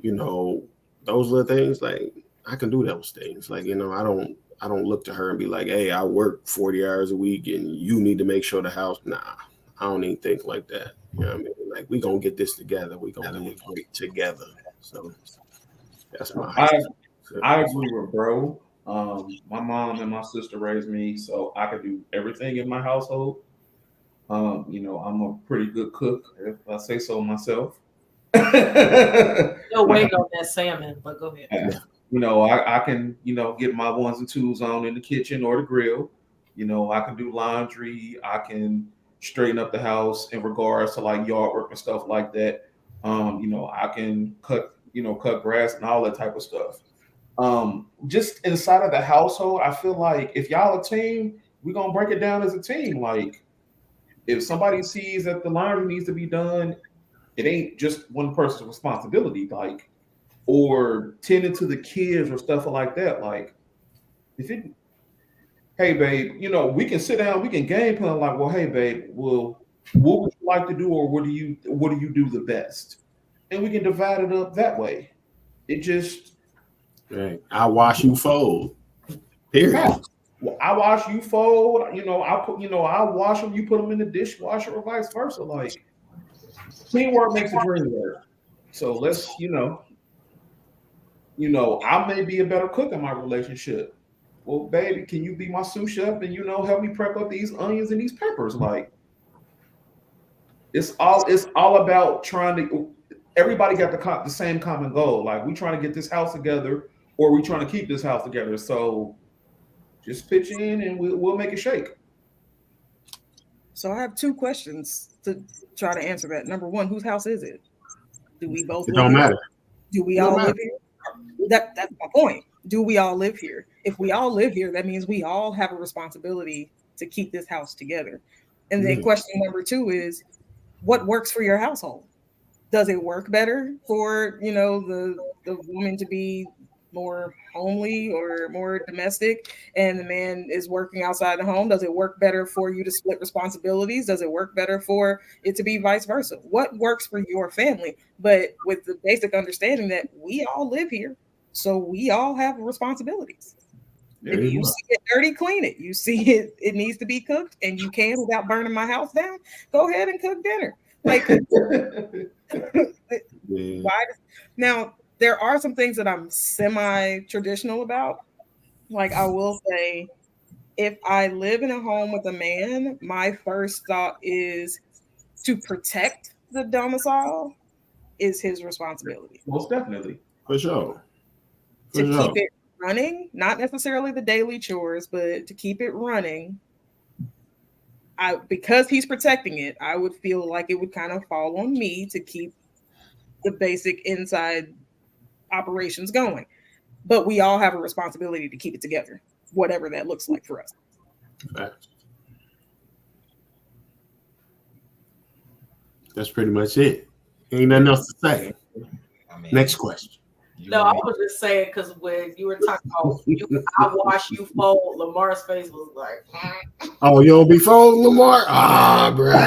those little things, like I can do those things. Like, I don't look to her and be like, hey, I work 40 hours a week and you need to make sure the house. Nah, I don't even think like that. You know what I mean? Like, we gonna get this together. We gonna do it great together. So that's my
I agree with bro. My mom and my sister raised me so I could do everything in my household. I'm a pretty good cook, if I say so myself.
No waiting on that salmon, but go ahead.
I can, get my ones and twos on in the kitchen or the grill. I can do laundry. I can straighten up the house in regards to like yard work and stuff like that. I can cut grass and all that type of stuff. Just inside of the household, I feel like if y'all a team, we're gonna break it down as a team. Like, if somebody sees that the laundry needs to be done, it ain't just one person's responsibility. Like, or tending to the kids or stuff like that. Like, hey babe, we can sit down, we can game plan. Like, well, hey babe, well, what would you like to do, or what do you do the best? And we can divide it up that way. It just,
right. I wash, you fold. Period.
Well, I wash, you fold. I wash them, you put them in the dishwasher, or vice versa. Like, teamwork makes the dream work. So let's, I may be a better cook in my relationship. Well, baby, can you be my sous chef and help me prep up these onions and these peppers? Like, it's all about trying to. Everybody got the same common goal. Like, we trying to get this house together, or we trying to keep this house together. So just pitch in and we'll make it shake.
So I have two questions to try to answer that. Number one, whose house is it? Do we both
It
live
don't
here?
matter.
Do we all live here? That's my point. Do we all live here? If we all live here, that means we all have a responsibility to keep this house together. And then question number two is, what works for your household? Does it work better for the woman to be more homely or more domestic, and the man is working outside the home? Does it work better for you to split responsibilities? Does it work better for it to be vice versa? What works for your family? But with the basic understanding that we all live here, so we all have responsibilities. If you see it dirty, clean it. You see it needs to be cooked, and you can without burning my house down, go ahead and cook dinner. Like, why? Now, there are some things that I'm semi-traditional about. Like, I will say, if I live in a home with a man, my first thought is to protect the domicile is his responsibility.
Most definitely.
For sure.
To keep it running, not necessarily the daily chores, but to keep it running. Because he's protecting it, I would feel like it would kind of fall on me to keep the basic inside operations going. But we all have a responsibility to keep it together, whatever that looks like for us.
That's pretty much it. Ain't nothing else to say. Next question.
No, I was just saying because when you were talking about I wash, you fold, Lamar's face was like,
oh, you don't be folding, Lamar? Ah, bro.
No.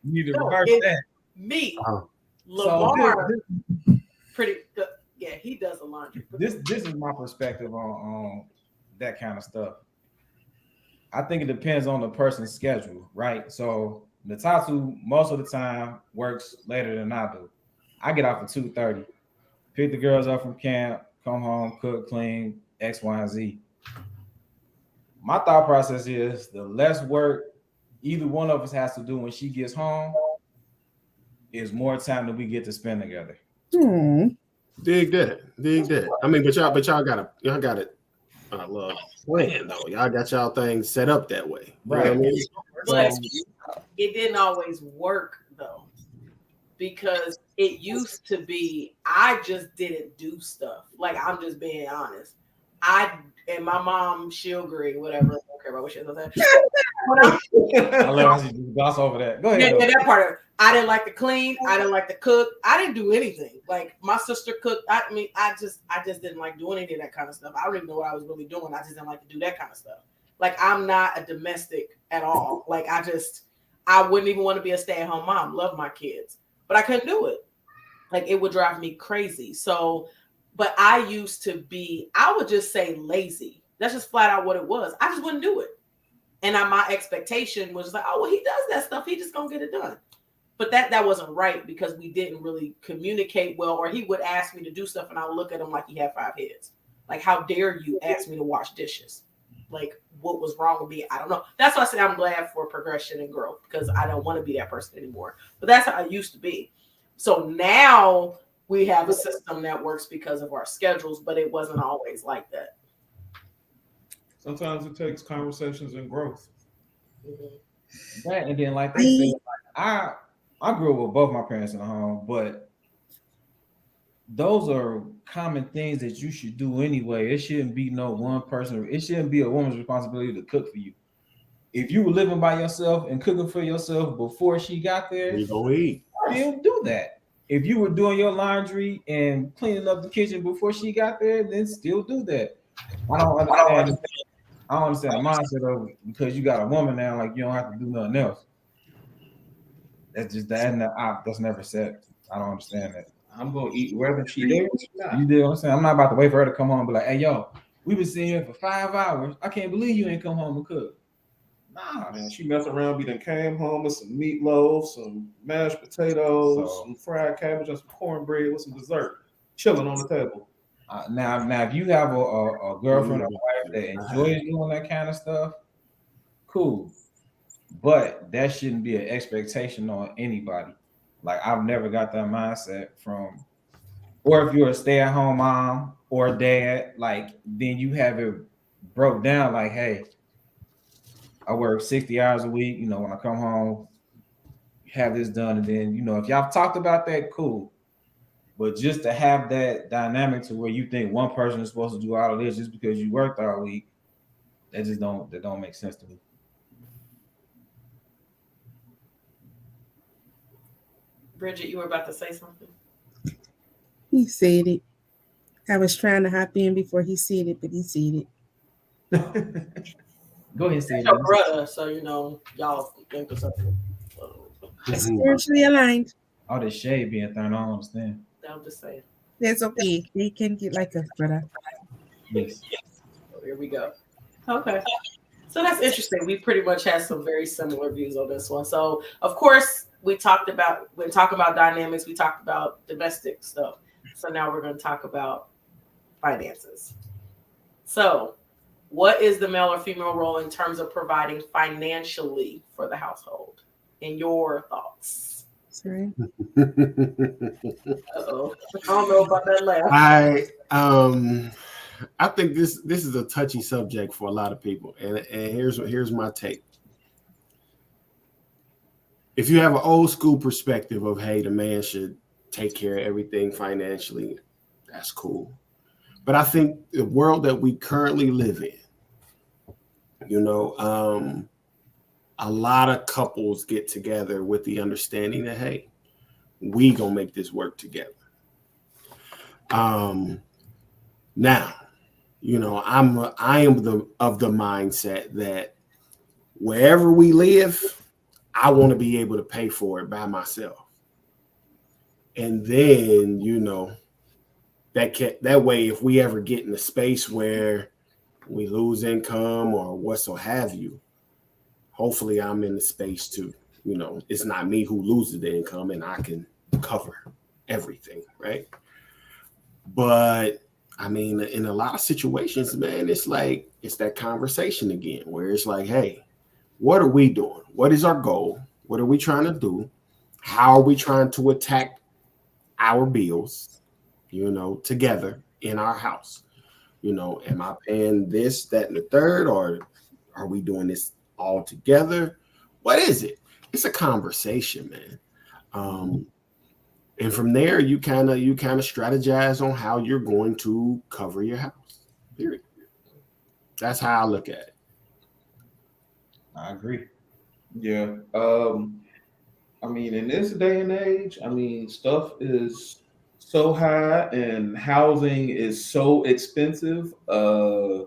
You need to reverse that.
Me, Lamar, pretty good. Yeah, he does the laundry.
This is my perspective on that kind of stuff. I think it depends on the person's schedule, right? So Ntatu most of the time works later than I do. I get off at 2:30, pick the girls up from camp, come home, cook, clean, X, Y, and Z. My thought process is the less work either one of us has to do when she gets home is more time that we get to spend together.
Dig that. I mean, but y'all gotta I love playing though. Y'all got y'all things set up that way. You know
Right.
what I mean?
But
So,
it didn't always work though, because it used to be I just didn't do stuff. Like, I'm just being honest. And my mom, she'll agree, whatever. I don't care about what she has to say.
I love how you just gloss over that. Go ahead.
Yeah, that part of it. I didn't like to clean. I didn't like to cook. I didn't do anything. Like, my sister cooked. I mean, I just didn't like doing any of that kind of stuff. I don't even know what I was really doing. I just didn't like to do that kind of stuff. Like, I'm not a domestic at all. Like, I wouldn't even want to be a stay-at-home mom. Love my kids, but I couldn't do it. Like, it would drive me crazy. So, but I used to be, I would just say lazy. That's just flat out what it was. I just wouldn't do it. And my expectation was like, oh, well, he does that stuff. He just gonna get it done. But that wasn't right, because we didn't really communicate well, or he would ask me to do stuff and I would look at him like he had 5 heads. Like, how dare you ask me to wash dishes? Like, what was wrong with me? I don't know. That's why I say I'm glad for progression and growth, because I don't want to be that person anymore. But that's how I used to be. So now we have a system that works because of our schedules, but it wasn't always like that.
Sometimes it takes conversations and growth.
Mm-hmm.
That, and then like they said, like, I grew up with both my parents in the home, but those are common things that you should do anyway. It shouldn't be no one person. It shouldn't be a woman's responsibility to cook for you. If you were living by yourself and cooking for yourself before she got there,
You gonna eat.
still do that. If you were doing your laundry and cleaning up the kitchen before she got there, then still do that. I don't understand. I don't understand the mindset of, because you got a woman now, like you don't have to do nothing else. That's just that. That's never said. I don't understand that.
I'm gonna eat whether she there or not.
You did what I'm saying. I'm not about to wait for her to come home and be like, "Hey, yo, we've been sitting here for 5 hours. I can't believe you ain't come home and cook."
Nah, man, she messed around. We done came home with some meatloaf, some mashed potatoes, some fried cabbage, and some cornbread with some dessert, chilling on the table.
Now, if you have a girlfriend or wife that enjoys doing that kind of stuff, cool. But that shouldn't be an expectation on anybody. Like, I've never got that mindset from, or if you're a stay-at-home mom or dad, like, then you have it broke down like, hey, I work 60 hours a week. You know, when I come home, have this done, and then, you know, if y'all talked about that, cool. But just to have that dynamic to where you think one person is supposed to do all of this just because you worked all week, that don't make sense to me.
Bridget, you were about to say something?
He said it. I was trying to hop in before he said it, but he said it.
Go ahead, say it.
Your brother, so you know y'all think of something.
Spiritually aligned.
All this shade being thrown, I don't understand.
I'm just saying.
That's okay. They can get like us, brother.
Yes.
So here we go. Okay. So that's interesting. We pretty much had some very similar views on this one. So of course when talking about dynamics, we talked about domestic stuff. So now we're going to talk about finances. So what is the male or female role in terms of providing financially for the household? In your thoughts?
Sorry.
Uh-oh. I don't know about that laugh.
I think this is a touchy subject for a lot of people, and here's my take. If you have an old school perspective of, hey, the man should take care of everything financially, that's cool. But I think the world that we currently live in, you know, a lot of couples get together with the understanding that, hey, we gonna make this work together. Now, you know, I am of the mindset that wherever we live, I want to be able to pay for it by myself. And then, you know, that way, if we ever get in a space where we lose income or what so have you, hopefully I'm in the space to, you know, it's not me who loses the income and I can cover everything, right? But I mean, in a lot of situations, man, it's that conversation again, where it's like, hey, what are we doing? What is our goal? What are we trying to do? How are we trying to attack our bills, you know, together in our house? Am I paying this, that, and the third, or are we doing this all together? What is it? It's a conversation, man. And from there, you kind of strategize on how you're going to cover your house. Period. That's how I look at it.
I agree.
Yeah. I mean, in this day and age, I mean, stuff is so high and housing is so expensive. A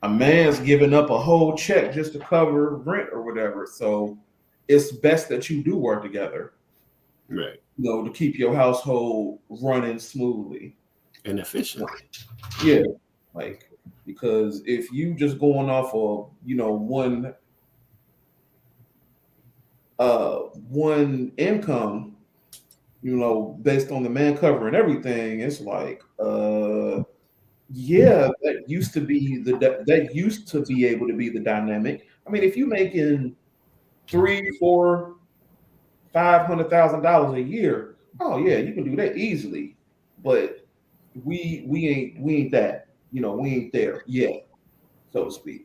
man's giving up a whole check just to cover rent or whatever. So it's best that you do work together,
Right.
to keep your household running smoothly
and efficient.
Yeah, like because if you just going off of one income, based on the man cover and everything, it's like yeah, that used to be able to be the dynamic. I mean, if you making 3, 4, $500,000 a year, oh yeah, you can do that easily. But we ain't that, we ain't there yet, so to speak.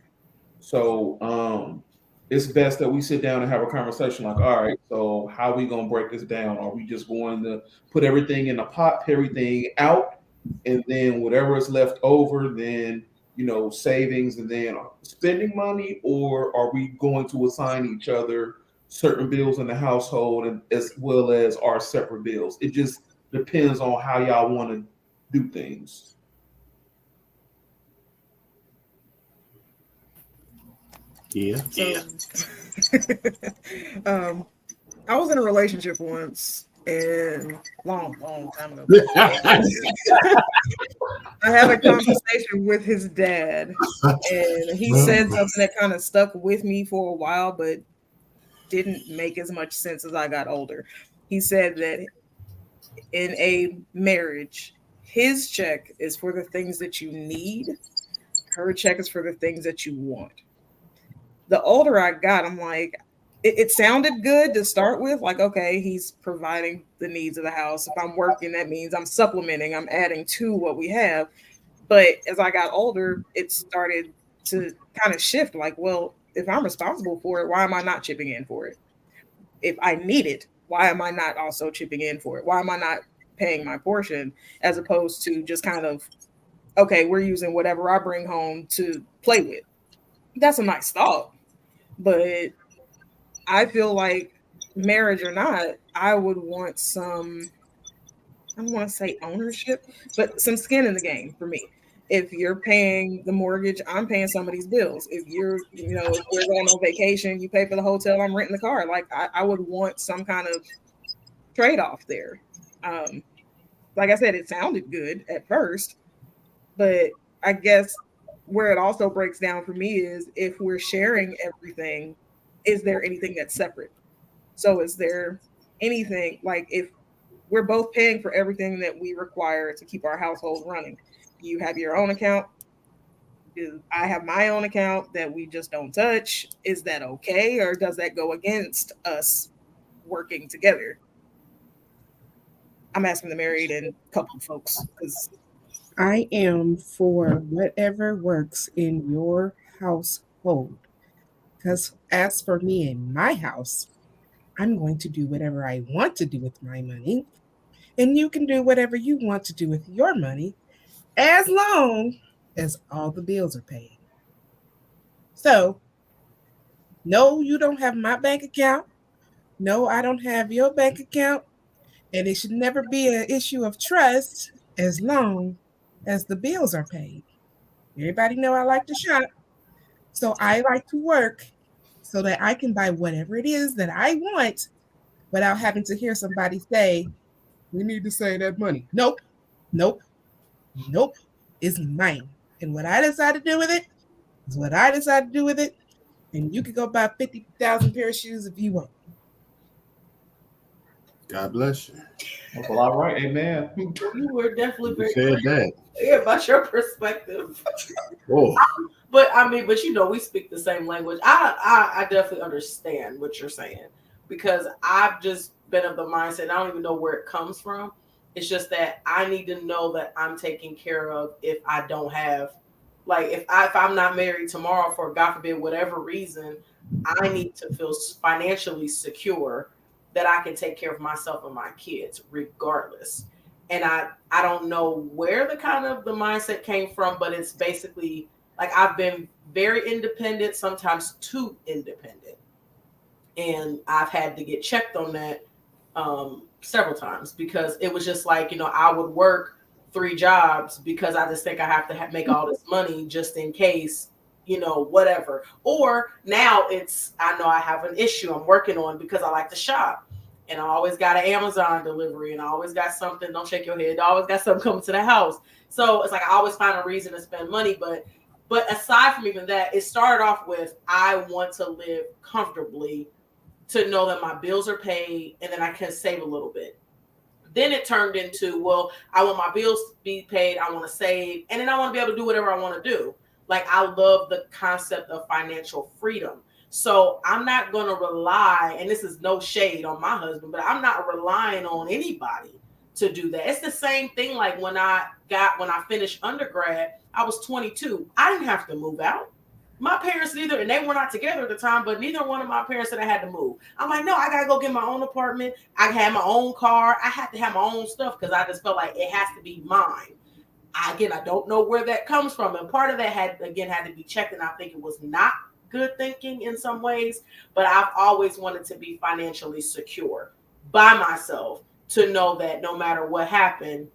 So it's best that we sit down and have a conversation like, all right, so how are we gonna break this down? Are we just going to put everything in a pot, pay everything out, and then whatever is left over, then savings and then spending money, or are we going to assign each other certain bills in the household and as well as our separate bills? It just depends on how y'all want to do things.
Yeah.
I was in a relationship once, and long time ago. I had a conversation with his dad, and he said something that kind of stuck with me for a while, but didn't make as much sense as I got older. He said that in a marriage, his check is for the things that you need, her check is for the things that you want. The older I got, I'm like, it sounded good to start with. Like, okay, he's providing the needs of the house. If I'm working, that means I'm supplementing, I'm adding to what we have. But as I got older, it started to kind of shift. Like, well, if I'm responsible for it, why am I not chipping in for it? If I need it, why am I not also chipping in for it? Why am I not paying my portion, as opposed to just kind of, okay, we're using whatever I bring home to play with? That's a nice thought. But I feel like, marriage or not, I would want some, I don't want to say ownership, but some skin in the game for me. If you're paying the mortgage, I'm paying some of these bills. If if we're going on vacation, you pay for the hotel, I'm renting the car. Like, I would want some kind of trade off there. Um, like I said, it sounded good at first, but I guess where it also breaks down for me is, if we're sharing everything, is there anything that's separate? So is there anything, like, if we're both paying for everything that we require to keep our household running, you have your own account, do I have my own account that we just don't touch? Is that okay, or does that go against us working together? I'm asking the married and couple folks, because
I am for whatever works in your household. Because as for me and my house, I'm going to do whatever I want to do with my money. And you can do whatever you want to do with your money, as long as all the bills are paid. So, no, you don't have my bank account. No, I don't have your bank account. And it should never be an issue of trust, as long as the bills are paid. Everybody know I like to shop. So I like to work so that I can buy whatever it is that I want without having to hear somebody say, we need to save that money. Nope, nope, nope. It's mine. And what I decide to do with it is what I decide to do with it. And you can go buy 50,000 pair of shoes if you want.
God bless you.
That's a lot, right? Amen.
You were definitely
You
very
said that.
clear about your perspective.
Oh,
But we speak the same language. I definitely understand what you're saying, because I've just been of the mindset, I don't even know where it comes from, It's just that I need to know that I'm taken care of if I don't have, like, if I'm not married tomorrow for, God forbid, whatever reason, I need to feel financially secure that I can take care of myself and my kids regardless. And I don't know where the mindset came from, but it's basically like I've been very independent, sometimes too independent. And I've had to get checked on that several times, because it was just like, I would work 3 jobs because I just think I have to make all this money just in case, whatever. Or now I know I have an issue I'm working on because I like to shop, and I always got an Amazon delivery, and I always got something, don't shake your head, I always got something coming to the house. So it's like I always find a reason to spend money. But aside from even that, it started off with, I want to live comfortably, to know that my bills are paid and then I can save a little bit. Then it turned into, well, I want my bills to be paid, I want to save, and then I want to be able to do whatever I want to do. Like, I love the concept of financial freedom. So I'm not going to rely, and this is no shade on my husband, but I'm not relying on anybody to do that. It's the same thing like when I finished undergrad, I was 22. I didn't have to move out. My parents neither, and they were not together at the time, but neither one of my parents said I had to move. I'm like, no, I got to go get my own apartment. I had my own car. I had to have my own stuff because I just felt like it has to be mine. I don't know where that comes from. And part of that had to be checked, and I think it was not good thinking in some ways, but I've always wanted to be financially secure by myself, to know that no matter what happened,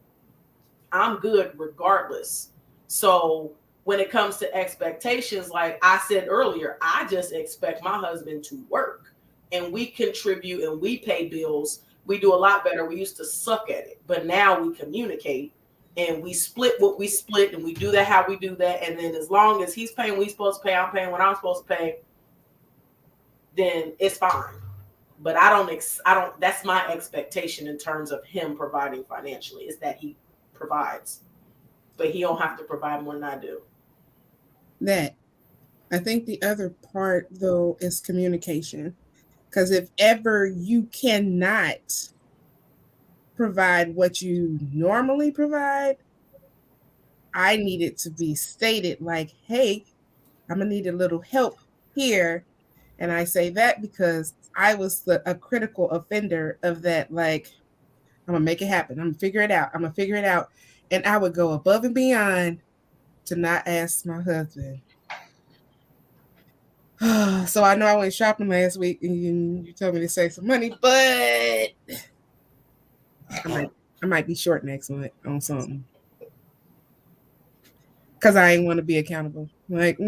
I'm good regardless. So when it comes to expectations, like I said earlier, I just expect my husband to work, and we contribute and we pay bills. We do a lot better. We used to suck at it, but now we communicate and we split what we split, and we do that how we do that. And then as long as he's paying what he's supposed to pay, I'm paying what I'm supposed to pay, then it's fine. But I don't, that's my expectation in terms of him providing financially, is that he provides, but he don't have to provide more than I do.
That. I think the other part, though, is communication. Because if ever you cannot provide what you normally provide, I need it to be stated like, hey, I'm going to need a little help here. And I say that because I was a critical offender of that. Like, I'm going to make it happen. I'm going to figure it out. And I would go above and beyond to not ask my husband. So I know I went shopping last week and you told me to save some money, but I might be short next month on something. Because I ain't want to be accountable. Like,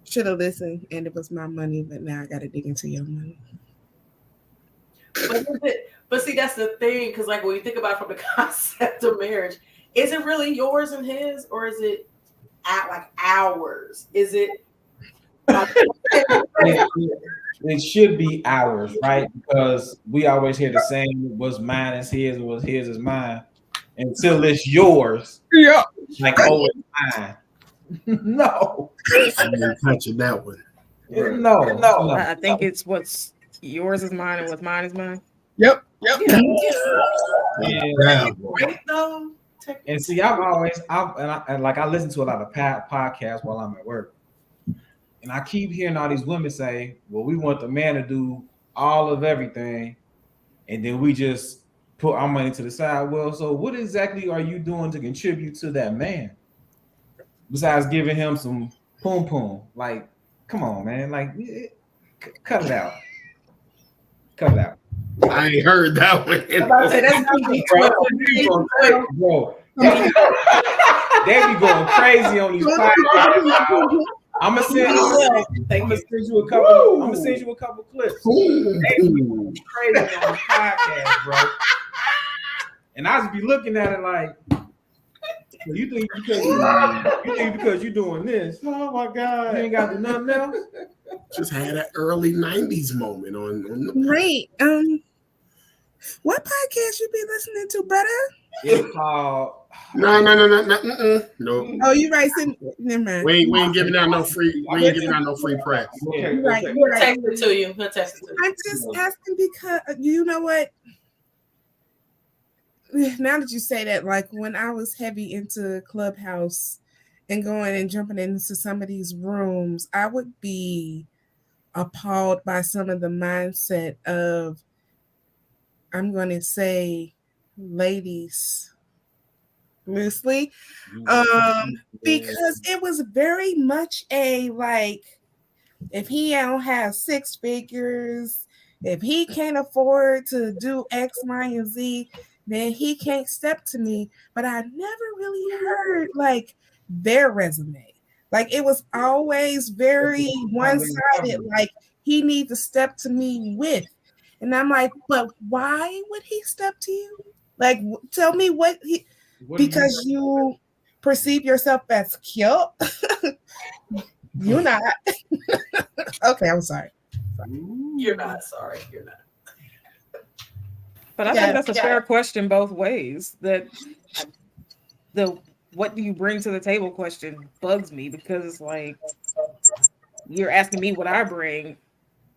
should have listened, and it was my money, but now I got to dig into your money.
But see, that's the thing, because like when you think about it from the concept of marriage, is it really yours and his, or is it like ours? Is it?
It should be ours, right? Because we always hear the saying, what's mine is his, and what's his is mine. Until it's yours.
Yeah.
Like, oh, it's mine. No.
I'm not touching that one.
No.
I think it's what's yours is mine and what's mine is mine.
Yep.
Yeah.
Right though.
And see, I listen to a lot of podcasts while I'm at work. And I keep hearing all these women say, well, we want the man to do all of everything, and then we just put our money to the side. Well, so what exactly are you doing to contribute to that man? Besides giving him some poom. Like, come on, man. Like, cut it out.
I ain't heard that one.
Bro. They be going crazy on these podcasts. I'm gonna send you a couple clips. They be going crazy on the podcast, bro. And I just be looking at it like, you think because you're doing this, oh my God, you ain't got to do nothing else.
Just had an early 90s moment on the
Right. What podcast you be listening to, brother?
It's called
No.
Oh, you right. Never mind.
We ain't giving out no free. We ain't giving out no free press.
You're right.
We'll text it to you.
I'm just asking because you know what? now that you say that, like when I was heavy into Clubhouse and going and jumping into some of these rooms, I would be appalled by some of the mindset of, I'm going to say, ladies loosely, because it was very much a like, if he don't have six figures, if he can't afford to do X, Y, and Z, then he can't step to me. But I never really heard like their resume. Like it was always very one-sided, like he needs to step to me with. And I'm like, but why would he step to you? Like, tell me what he, because you perceive yourself as cute. You're not. Okay, I'm sorry.
You're not sorry. You're not.
But I think that's a fair question both ways. That the what do you bring to the table question bugs me, because it's like you're asking me what I bring.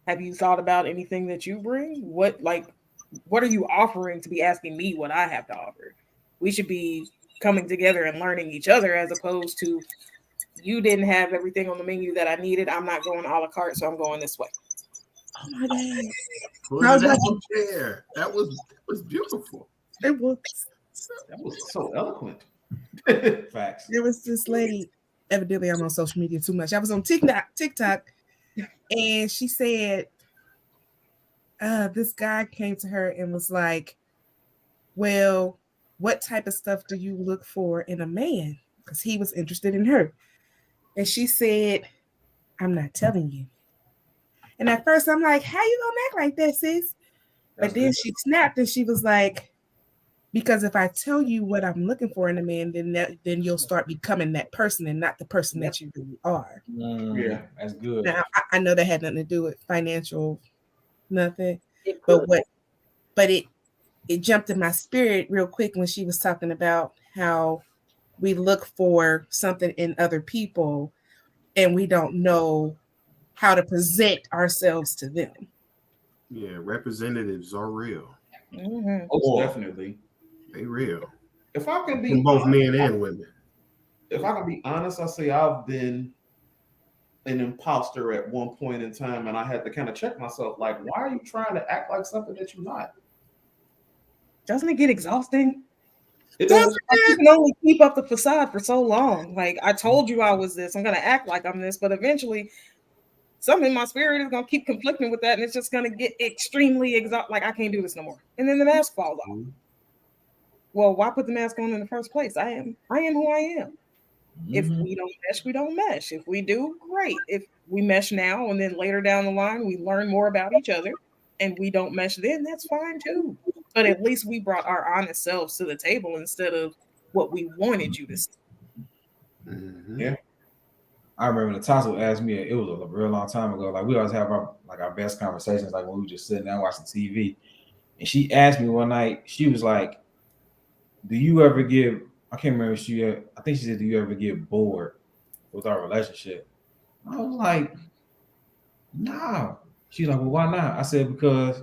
Have you thought about anything that you bring? What are you offering to be asking me what I have to offer? We should be coming together and learning each other, as opposed to you didn't have everything on the menu that I needed. I'm not going a la carte, so I'm going this way.
Oh my God.
Put it out there. That was beautiful.
It was.
That was so eloquent.
Facts.
There was this lady, evidently I'm on social media too much. I was on TikTok, and she said, this guy came to her and was like, well, what type of stuff do you look for in a man? Because he was interested in her. And she said, I'm not telling you. And at first I'm like, how you gonna act like that, sis? But then she snapped and she was like, because if I tell you what I'm looking for in a man, then you'll start becoming that person and not the person that you really are.
Yeah, that's good.
Now I know that had nothing to do with financial, nothing. But it jumped in my spirit real quick when she was talking about how we look for something in other people and we don't know how to present ourselves to them.
Yeah, representatives are real.
Mm-hmm.
Oh, definitely.
They real.
If I can be
From both
honest,
men and women.
If I can be honest, I say I've been an imposter at one point in time, and I had to kind of check myself. Like, why are you trying to act like something that you're not?
Doesn't it get exhausting?
It does.
You can only keep up the facade for so long. Like, I told you I was this. I'm gonna act like I'm this, but eventually, something in my spirit is gonna keep conflicting with that, and it's just gonna get extremely exhausting. Like, I can't do this no more. And then the mask falls off.
Mm-hmm.
Well, why put the mask on in the first place? I am who I am.
Mm-hmm.
If we don't mesh, we don't mesh. If we do, great. If we mesh now and then later down the line we learn more about each other and we don't mesh then, that's fine too. But at least we brought our honest selves to the table instead of what we wanted you to see.
Mm-hmm.
Yeah.
I remember Ntatu asked me, it was a real long time ago. Like we always have our best conversations, like when we were just sitting down watching TV. And she asked me one night, she was like, do you ever get, I can't remember, I think she said, do you ever get bored with our relationship? I was like, no. She's like, well, why not? I said, because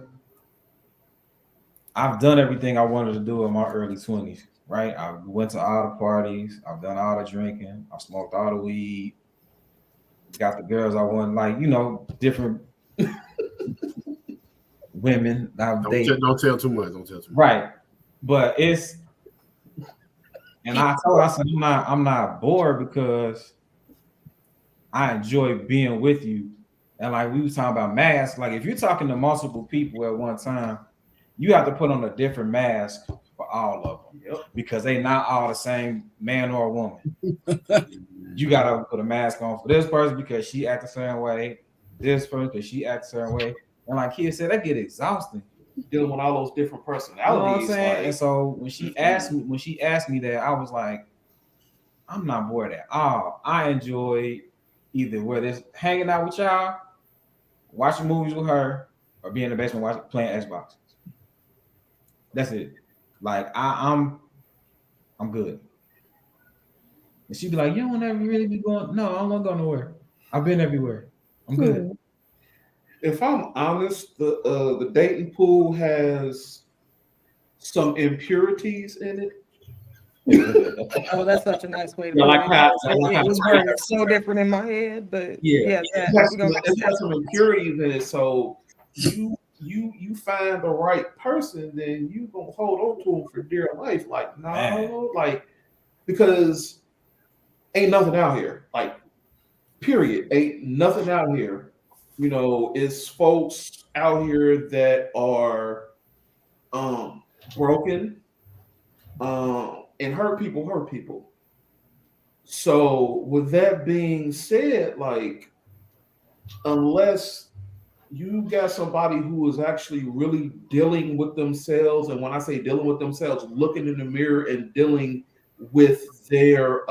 I've done everything I wanted to do in my early 20s, right? I went to all the parties, I've done all the drinking, I've smoked all the weed, got the girls I want, like, different women.
Don't tell too much. Don't tell too much.
Right. But it's, and I told her, I said, I'm not bored because I enjoy being with you. And like we was talking about masks, like if you're talking to multiple people at one time, you have to put on a different mask for all of them because they not all the same man or woman. You gotta put a mask on for this person because she act a certain way, this person because she act a certain way. And like Kia said, that get exhausting.
Dealing with all those different personalities.
You know what I'm saying? Like, and so when she asked me that, I was like, I'm not bored at all. I enjoy either whether it's hanging out with y'all, watching movies with her, or being in the basement playing Xbox. That's it. Like I'm good. And she'd be like, you don't ever really be going. No, I'm not going nowhere. I've been everywhere. I'm good.
If I'm honest, the dating pool has some impurities in it.
Oh, that's such a nice way to
Yeah,
put
like
it.
how,
It was worded so different in my head, but
yeah,
that
it has,
we're gonna
it has some impurities in it. So you find the right person, then you gonna hold on to them for dear life. Like no,
Man.
like because ain't nothing out here. Like period, ain't nothing out here. You know, it's folks out here that are broken, and hurt people hurt people. So with that being said, like unless you got somebody who is actually really dealing with themselves, and when I say dealing with themselves, looking in the mirror and dealing with their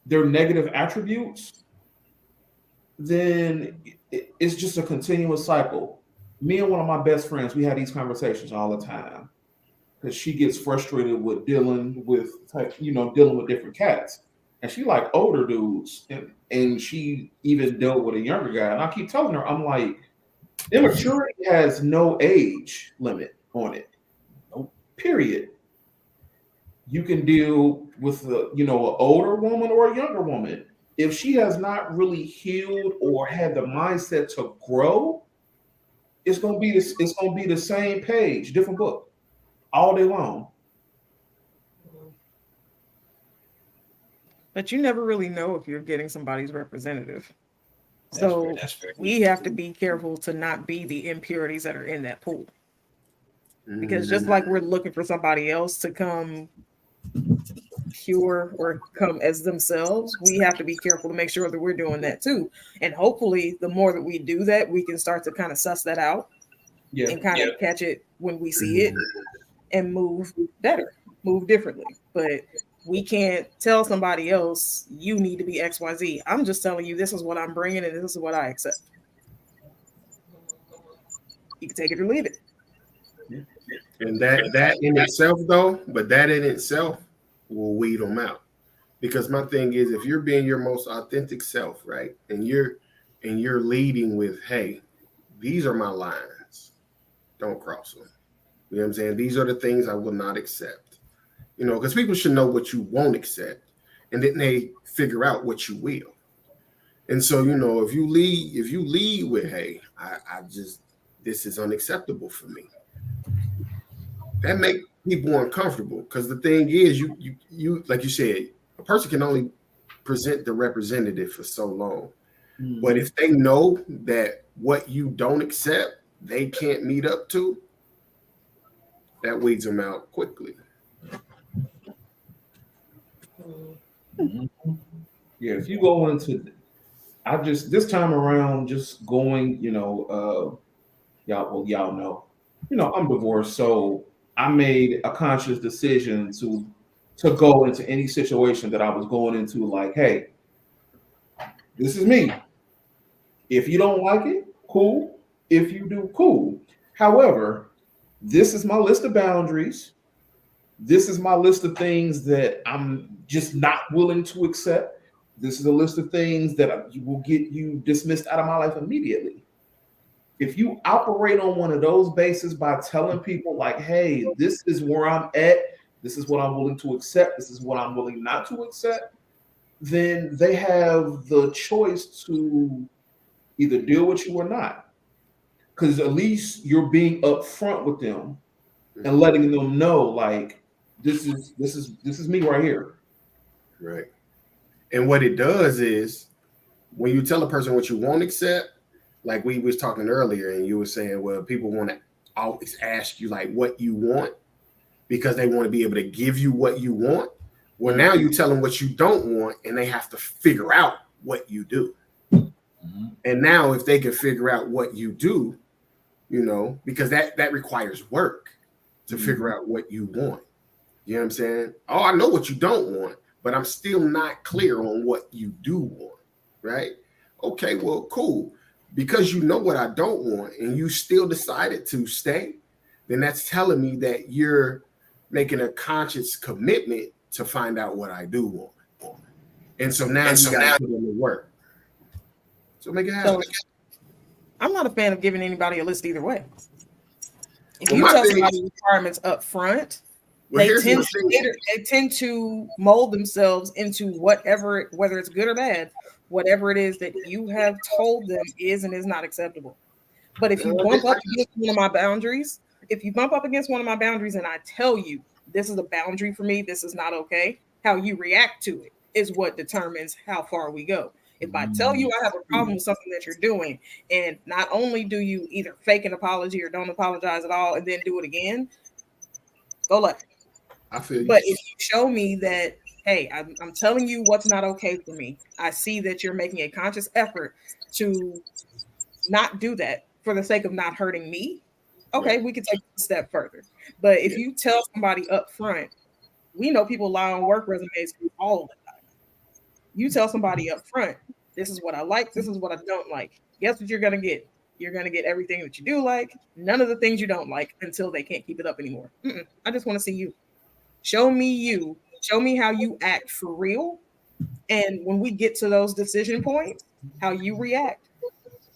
negative attributes, then it's just a continuous cycle. Me and one of my best friends, we had these conversations all the time because she gets frustrated with dealing with dealing with different cats, and she like older dudes, and she even dealt with a younger guy. And I keep telling her, I'm like, immaturity has no age limit on it. No, period. You can deal with an older woman or a younger woman. If she has not really healed or had the mindset to grow, it's gonna be this. It's gonna be the same page, different book, all day long.
but you never really know if you're getting somebody's representative. So
That's fair.
we have to be careful to not be the impurities that are in that pool. Because just like we're looking for somebody else to come pure or come as themselves, we have to be careful to make sure that we're doing that too. And hopefully, the more that we do that, we can start to kind of suss that out and kind of catch it when we see it and move better, move differently. But we can't tell somebody else, you need to be XYZ. I'm just telling you, this is what I'm bringing and this is what I accept. You can take it or leave it.
And that in itself, though, but that in itself will weed them out. Because my thing is, if you're being your most authentic self, right, and you're leading with, hey, these are my lines, don't cross them. You know what I'm saying? These are the things I will not accept. You know, because people should know what you won't accept, and then they figure out what you will. And so, you know, if you lead with, hey, I just, this is unacceptable for me, that make people uncomfortable. Because the thing is, you like you said, a person can only present the representative for so long. Mm-hmm. But if they know that what you don't accept, they can't meet up to, that weeds them out quickly.
Mm-hmm. Yeah, if you go into, this time around, just going, y'all know, I'm divorced, so I made a conscious decision to go into any situation that I was going into, like, hey, this is me. If you don't like it, cool. If you do, cool. However, this is my list of boundaries. This is my list of things that I'm just not willing to accept. This is a list of things that will get you dismissed out of my life immediately. If you operate on one of those bases by telling people like, hey, this is where I'm at, this is what I'm willing to accept, this is what I'm willing not to accept, then they have the choice to either deal with you or not. Because at least you're being upfront with them and letting them know, like, this is me right here.
Right. And what it does is, when you tell a person what you won't accept, like we was talking earlier, and you were saying, well, people want to always ask you like what you want because they want to be able to give you what you want. Well, now you tell them what you don't want, and they have to figure out what you do. Mm-hmm. And now if they can figure out what you do, because that requires work to figure out what you want. You know what I'm saying? Oh, I know what you don't want, but I'm still not clear on what you do want, right? Okay, well, cool. Because you know what I don't want and you still decided to stay, then that's telling me that you're making a conscious commitment to find out what I do want. And so now you got to put in the work. So make it happen.
So, I'm not a fan of giving anybody a list either way. If
Well,
you
my
tell
thing
somebody
is,
requirements up front,
well,
they
here's
tend
my
to
thing.
they tend to mold themselves into whatever, whether it's good or bad, whatever it is that you have told them is and is not acceptable. But if you bump up against one of my boundaries, if you bump up against one of my boundaries and I tell you this is a boundary for me, this is not okay, how you react to it is what determines how far we go. If I tell you I have a problem with something that you're doing, and not only do you either fake an apology or don't apologize at all and then do it again, go left.
I feel you.
But if you show me that, hey, I'm telling you what's not okay for me, I see that you're making a conscious effort to not do that for the sake of not hurting me, okay,
Right.
we can take it a step further. But if
Yeah.
you tell somebody up front, we know people lie on work resumes all the time. You tell somebody up front, this is what I like, this is what I don't like. Guess what you're gonna get? You're gonna get everything that you do like, none of the things you don't like until they can't keep it up anymore. I just want to see you. Show me you. Show me how you act for real. And when we get to those decision points, how you react.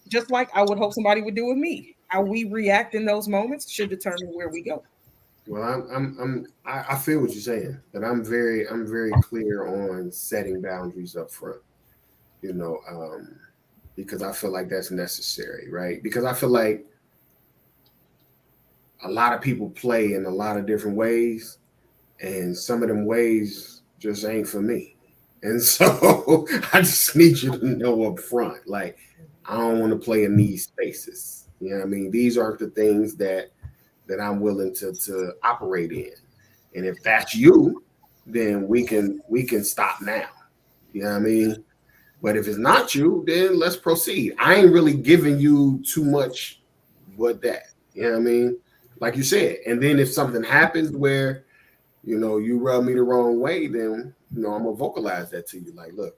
Just like I would hope somebody would do with me. How we react in those moments should determine where we go.
Well, I feel what you're saying, but I'm very clear on setting boundaries up front. You know, because I feel like that's necessary, right? Because I feel like a lot of people play in a lot of different ways, and some of them ways just ain't for me. And so I just need you to know up front, like I don't want to play in these spaces. You know what I mean? These aren't the things that I'm willing to operate in. And if that's you, then we can stop now. You know what I mean? But if it's not you, then let's proceed. I ain't really giving you too much but that. You know what I mean? Like you said. And then if something happens where, you rub me the wrong way, then I'm gonna vocalize that to you. Like, look,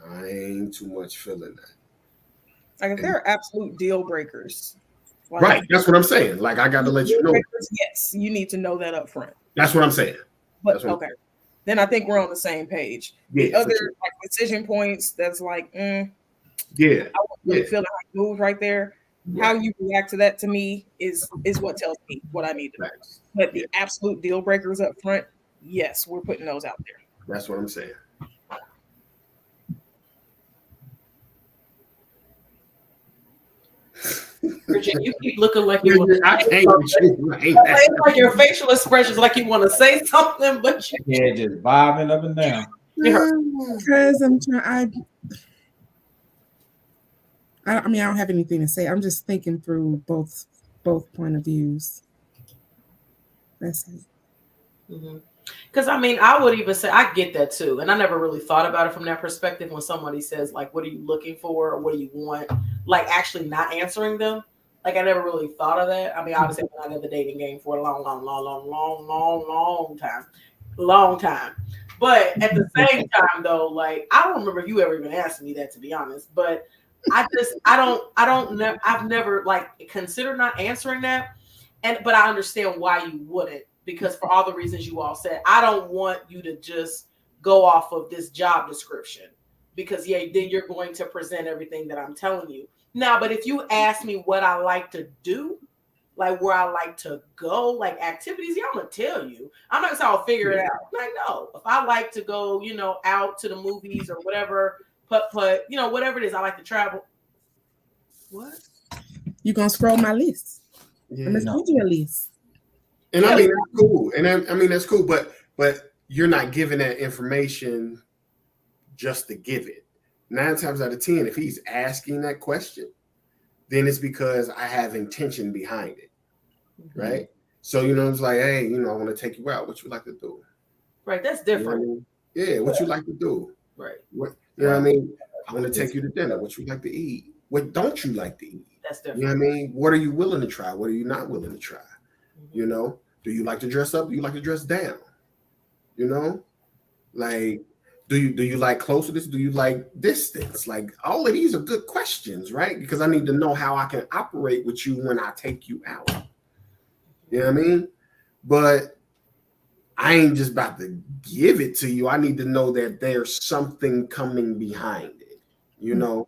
I ain't too much feeling that.
Like if
And,
there are absolute deal breakers, like
right. That's what I'm saying. Like I gotta let you
deal
know.
breakers, yes, you need to know that up front.
That's what I'm saying.
But okay, then I think we're on the same page. The
Yeah,
other
for sure.
like decision points that's like,
Yeah.
I wasn't really feeling how you move right there. How
Right.
you react to that to me is what tells me what I need to know.
Facts.
But
Yeah.
the absolute deal breakers up front, yes, we're putting those out there.
That's what I'm saying.
Bridget, you keep looking like you want to
I
say
can't with
something.
you.
It's like your facial expressions like you want to say something, but you
Yeah, just vibing up and down.
Because I'm trying. I mean, I don't have anything to say. I'm just thinking through both point of views. That's it.
Because I mean, I would even say I get that too, and I never really thought about it from that perspective. When somebody says like, "What are you looking for?" or "What do you want?" like actually not answering them. Like I never really thought of that. I mean, obviously, I've been out of the dating game for a long time. But at the same time, though, like I don't remember if you ever even asked me that, to be honest. But I've never like considered not answering that, but I understand why you wouldn't, because for all the reasons you all said, I don't want you to just go off of this job description, because then you're going to present everything that I'm telling you. Now, but if you ask me what I like to do, like where I like to go, like activities, yeah, I'm gonna tell you. I'm not saying I'll figure it out. Like, no, if I like to go, out to the movies or whatever, putt, whatever it is, I like to travel. What?
You gonna scroll my list?
Yeah,
I'm gonna send you a list.
and I mean that's cool, and I mean that's cool, but you're not giving that information just to give it. 9 times out of 10, if he's asking that question, then it's because I have intention behind it, right? So it's like, hey, I want to take you out. What you like to do?
Right, that's different.
You know what I mean? Yeah, what you like to do?
Right.
What you know what I mean? I want to take you to dinner. What you like to eat? What don't you like to eat?
That's different.
You know what I mean? What are you willing to try? What are you not willing to try? Do you like to dress up? Do you like to dress down? Like, do you like closeness? Do you like distance? Like, all of these are good questions, right? Because I need to know how I can operate with you when I take you out. You know what I mean? But I ain't just about to give it to you. I need to know that there's something coming behind it.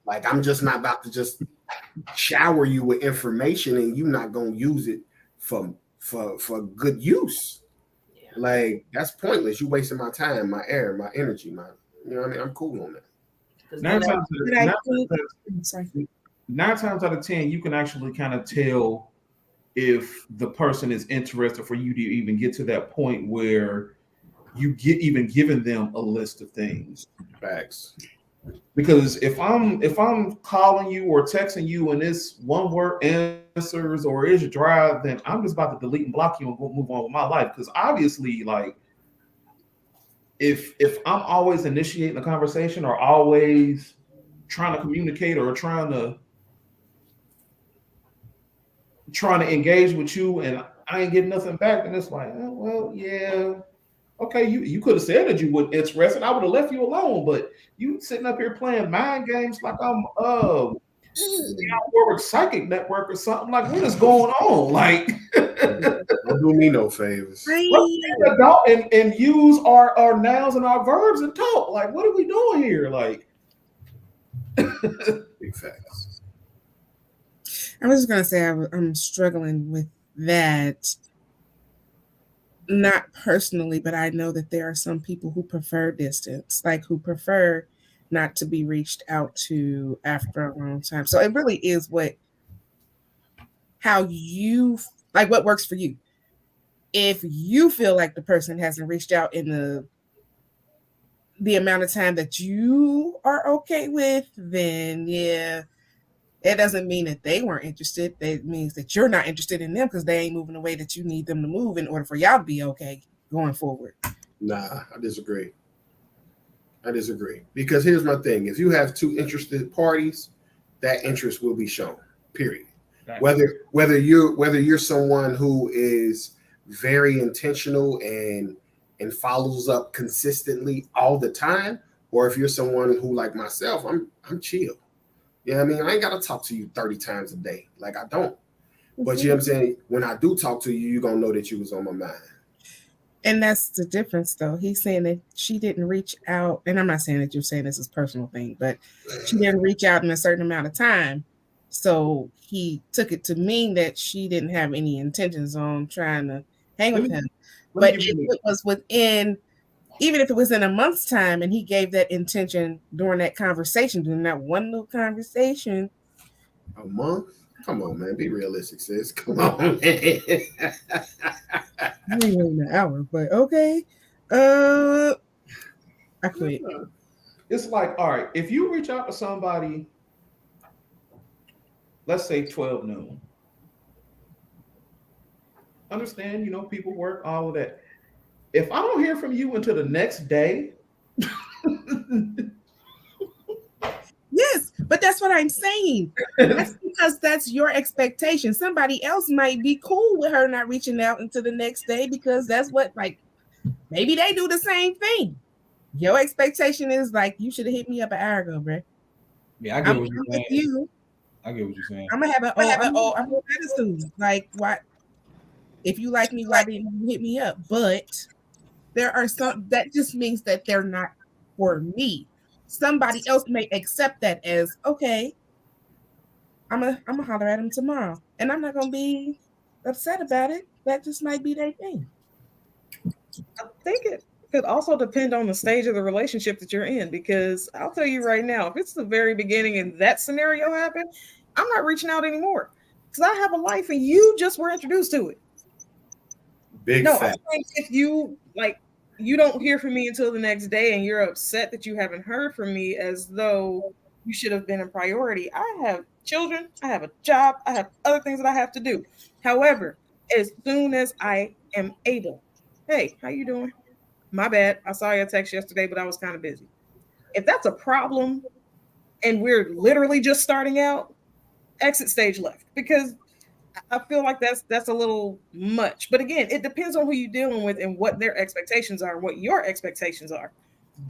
Like I'm just not about to just shower you with information and you're not gonna use it for for good use.
Yeah.
Like that's pointless. You wasting my time, my air, my energy, my you know what I mean? I'm cool on that.
'Cause
Nine
then
times,
But I
nine,
think,
times-
sorry.
9 times out of 10, you can actually kind of tell if the person is interested for you to even get to that point where you get even giving them a list of things.
Facts.
Because if I'm calling you or texting you and it's one word answers or is dry, then I'm just about to delete and block you and go move on with my life. Because obviously, like if I'm always initiating a conversation or always trying to communicate or trying to engage with you and I ain't getting nothing back, then it's like, oh, well, yeah, okay, you could have said that you wouldn't interested. I would have left you alone, but you sitting up here playing mind games like I'm Warwick Psychic Network or something. Like, what is going on? Like,
Don't do me no favors.
let's
I,
be an adult and use our nouns and our verbs and talk. Like, what are we doing here? Like,
Big facts.
I was just gonna say I'm struggling with that. Not personally, but I know that there are some people who prefer distance, like who prefer not to be reached out to after a long time. So it really is how you like what works for you. If you feel like the person hasn't reached out in the amount of time that you are okay with, then yeah, that doesn't mean that they weren't interested. That means that you're not interested in them because they ain't moving the way that you need them to move in order for y'all to be okay going forward.
Nah, I disagree. I disagree. Because here's my thing. If you have two interested parties, that interest will be shown. Period. Whether you're someone who is very intentional and follows up consistently all the time, or if you're someone who like myself, I'm chill. You know what I mean? I ain't gotta talk to you 30 times a day. Like I don't. But you know what I'm saying? When I do talk to you, you're gonna know that you was on my mind.
And that's the difference, though. He's saying that she didn't reach out, and I'm not saying that you're saying this is a personal thing, but she didn't reach out in a certain amount of time. So he took it to mean that she didn't have any intentions on trying to hang
let
with
me
him.
let me
But
give
if
you
it was within, even if it was in a month's time, and he gave that intention during that conversation, during that one little conversation,
A month? Come on, man. Be realistic, sis. Come on, man.
you ain't waiting an hour, but okay. Uh, I quit.
it's like, all right, if you reach out to somebody, let's say 12 noon, understand, people work, all of that. If I don't hear from you until the next day,
Yes, but that's what I'm saying. That's because that's your expectation. Somebody else might be cool with her not reaching out until the next day because that's what, like, maybe they do the same thing. Your expectation is like, you should have hit me up an hour ago, bro.
Yeah, I
I'm
get what you're
with
saying.
you.
I get what you're saying.
I'm gonna have an I'm an attitude. Like, why? If you like me, why didn't you hit me up? But there are some that just means that they're not for me. Somebody else may accept that as okay. I'm gonna holler at him tomorrow, and I'm not gonna be upset about it. That just might be their thing.
I think it could also depend on the stage of the relationship that you're in, because I'll tell you right now, if it's the very beginning and that scenario happened, I'm not reaching out anymore because I have a life and you just were introduced to it.
Big
No, I
fact.
think if you don't hear from me until the next day and you're upset that you haven't heard from me as though you should have been a priority. I have children, I have a job, I have other things that I have to do. However, as soon as I am able, hey, how you doing? My bad. I saw your text yesterday, but I was kind of busy. If that's a problem and we're literally just starting out, exit stage left, because I feel like that's a little much. But again, it depends on who you're dealing with and what their expectations are, what your expectations are.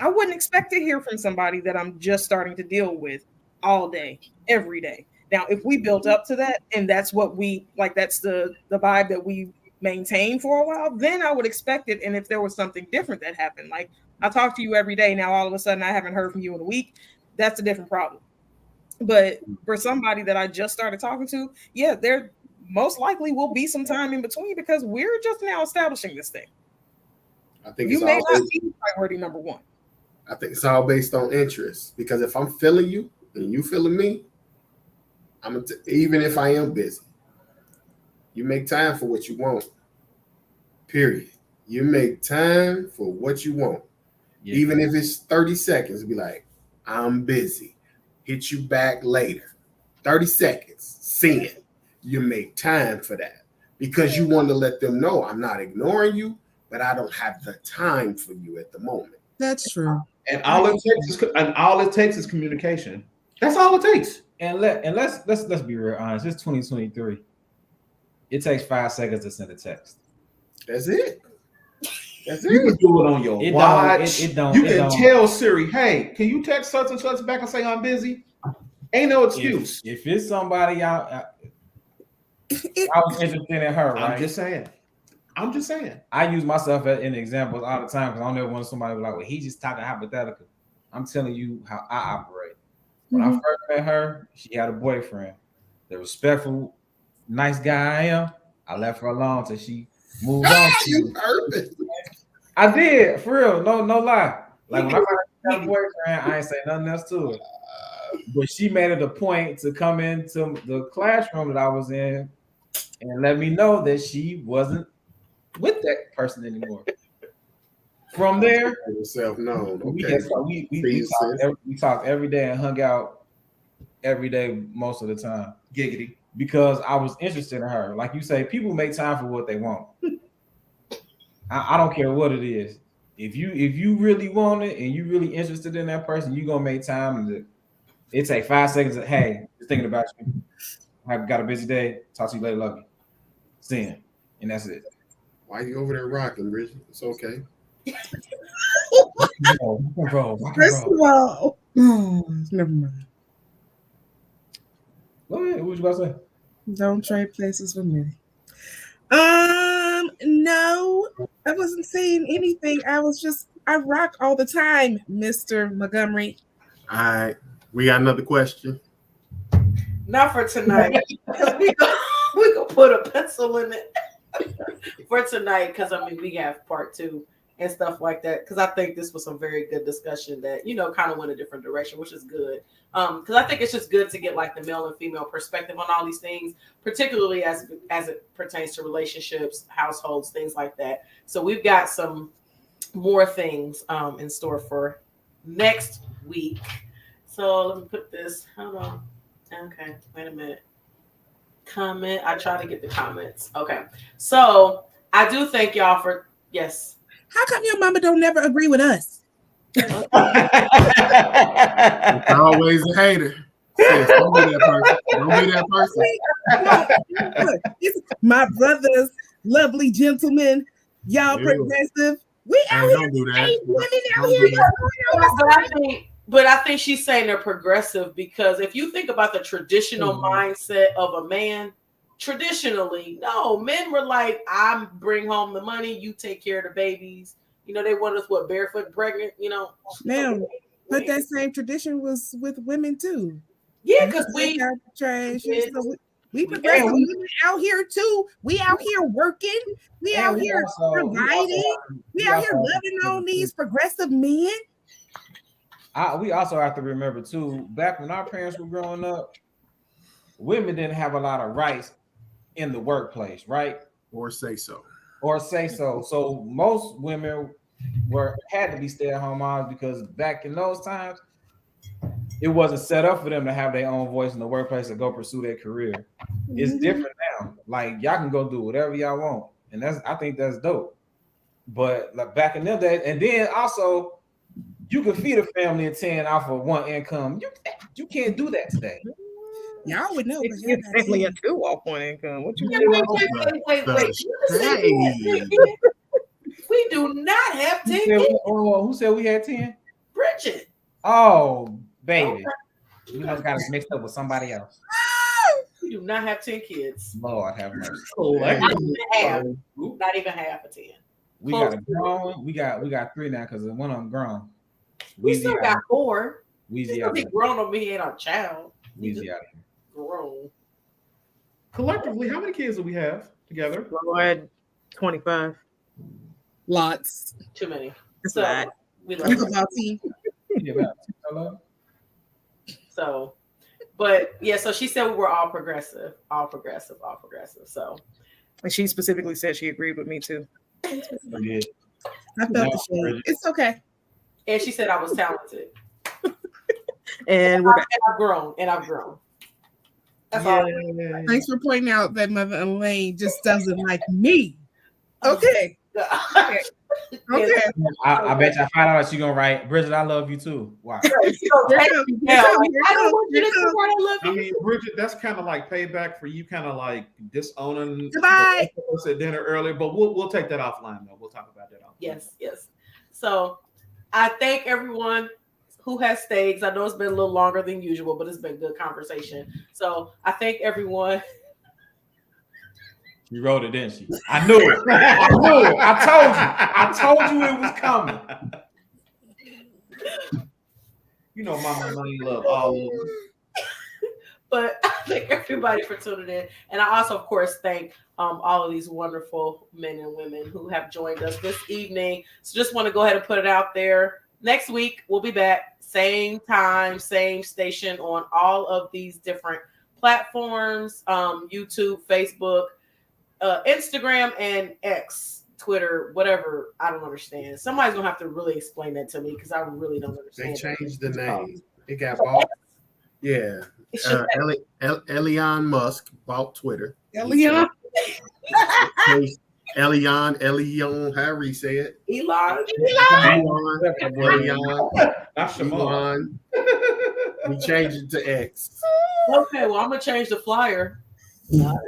I wouldn't expect to hear from somebody that I'm just starting to deal with all day, every day. Now, if we built up to that and that's what we like, that's the vibe that we maintain for a while, then I would expect it. And if there was something different that happened, like I talk to you every day, now all of a sudden I haven't heard from you in a week, that's a different problem. But for somebody that I just started talking to, yeah, most likely will be some time in between because we're just now establishing this thing.
I think
You
it's
may
all
not
based,
be priority number one.
I think it's all based on interest. Because if I'm feeling you and you feeling me, even if I am busy, you make time for what you want. Period. You make time for what you want.
Yeah.
Even if it's 30 seconds, be like, I'm busy. Hit you back later. 30 seconds. Sin. You make time for that because you want to let them know I'm not ignoring you, but I don't have the time for you at the moment.
That's true.
And all it takes is communication. That's all it takes.
And let's be real honest. It's 2023. It takes 5 seconds to send a text.
That's it. That's
You can
it.
do it on your
It don't-
watch.
it don't-
You
it
can
don't.
tell Siri, hey, can you text such and such back and say I'm busy? Ain't no excuse.
If it's somebody I was interested in her, right?
I'm just saying.
I use myself in examples all the time because I don't ever want somebody to be like, well, he's just talking hypothetical. I'm telling you how I operate. When I first met her, she had a boyfriend. The respectful, nice guy I am, I left her alone till she moved on.
You perfect.
I did, for real, no lie. Like when I got a boyfriend, I ain't say nothing else to her. But she made it a point to come into the classroom that I was in and let me know that she wasn't with that person anymore. From there,
Yourself known.
we
Okay.
we talked every day and hung out every day most of the time.
Giggity.
Because I was interested in her. Like you say, people make time for what they want. I don't care what it is. If you really want it and you really interested in that person, you gonna make time. And it take 5 seconds. Hey, just thinking about you. I've got a busy day. Talk to you later. Love you. Sin, and that's it.
Why you over there rocking, Bridget? It's okay.
First of all, never mind.
Go ahead. What you about to say?
Don't trade places with me. No, I wasn't saying anything. I rock all the time, Mr. Montgomery.
All right. We got another question.
Not for tonight. we gonna put a pencil in it for tonight because I mean we have part 2 and stuff like that. Because I think this was some very good discussion that kind of went a different direction, which is good. Because I think it's just good to get like the male and female perspective on all these things, particularly as it pertains to relationships, households, things like that. So we've got some more things in store for next week. So let me put this. Hold on. Okay, wait a minute. Comment. I try to get the comments. Okay. So I do thank y'all for yes.
How come your mama don't never agree with us?
It's always a hater. Sis, don't be that person. Don't be that person.
It's my brothers, lovely gentlemen, y'all
Ew.
progressive. We
Hey,
out here,
don't do that.
ain't women out
Don't
here.
do that.
But I think she's saying they're progressive because if you think about the traditional mindset of a man, traditionally, no, men were like, I bring home the money, you take care of the babies. They want us barefoot, pregnant.
Ma'am, but that same tradition was with women too.
Yeah, because
we got the trash. So we progressive
we-
women out here too. We out here working. We out here providing. We out here loving on these progressive men.
We also have to remember too, back when our parents were growing up, women didn't have a lot of rights in the workplace, right?
Or say so.
So most women had to be stay-at-home moms because back in those times, it wasn't set up for them to have their own voice in the workplace to go pursue their career. It's different now. Like y'all can go do whatever y'all want, and I think that's dope. But like back in them days, and then also you can feed a family of 10 off of one income. You can't do that today.
Y'all would know.
It's family of 2 off one income. What you
Wait. We do not have 10 kids.
Who said we had 10?
Bridget.
Oh, baby. You must got us mixed up with somebody else.
We do not have 10 kids.
Lord have mercy.
Not even half of 10.
We got a grown. We got 3 now because one of them grown.
We still got 4.
Weezy
He's
out
be
here.
grown on me, ain't our child.
Weezy out here.
Grown.
collectively, how many kids do we have together?
Well, I had 25.
Lots.
Too many.
It's
So
not.
we
You
love
go
it.
about T.
So, but yeah, so she said we were all progressive, all progressive, all progressive. So
And she specifically said she agreed with me too.
I
Yeah.
felt the shade. It's okay.
and she said I was talented.
And we're back.
And I've grown. And I've grown. That's all.
Thanks for pointing out that Mother Elaine just doesn't like me. Okay. Okay. Okay.
I bet you I find out she's gonna write, Bridget, I love you too. Wow.
So
Here
take
come,
me
here
down.
come,
Like,
here
I don't
come,
want you
here
to
come.
come. I love
I
you.
mean, Bridget, that's kind of like payback for you, kind of like disowning
Goodbye.
us at dinner earlier. But we'll take that offline though. We'll talk about that offline.
Yes, yes. So I thank everyone who has stayed. 'Cause I know it's been a little longer than usual, but it's been good conversation. So I thank everyone.
She wrote it, didn't she? I knew it. I knew it. I told you it was coming.
You know, Mama Elaine love all of them.
But I thank everybody for tuning in. And I also, of course, thank all of these wonderful men and women who have joined us this evening. So just want to go ahead and put it out there. Next week, we'll be back. Same time, same station on all of these different platforms, YouTube, Facebook, Instagram, and X, Twitter, whatever. I don't understand. Somebody's going to have to really explain that to me because I really don't
They
understand.
changed the name. It got bought. Yeah.
It should
Elon Musk bought Twitter.
Eliana.
Elion, however you say it.
Elon.
Elion.
Not Shamal.
We changed it to X.
Okay, well, I'm going to change the flyer. Whatever.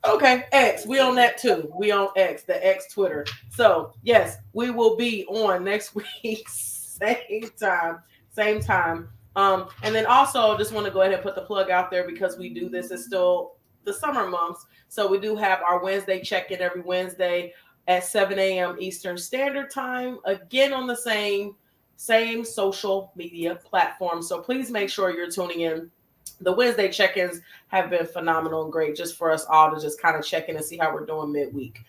Okay, X. We on that too. We on X, the X Twitter. So, yes, we will be on next week, same time, same time. And then also just want to go ahead and put the plug out there because we do this. It's still the summer months. So we do have our Wednesday check-in every Wednesday at 7 a.m. Eastern Standard Time. Again, on the same social media platform. So please make sure you're tuning in. The Wednesday check-ins have been phenomenal and great just for us all to just kind of check in and see how we're doing midweek.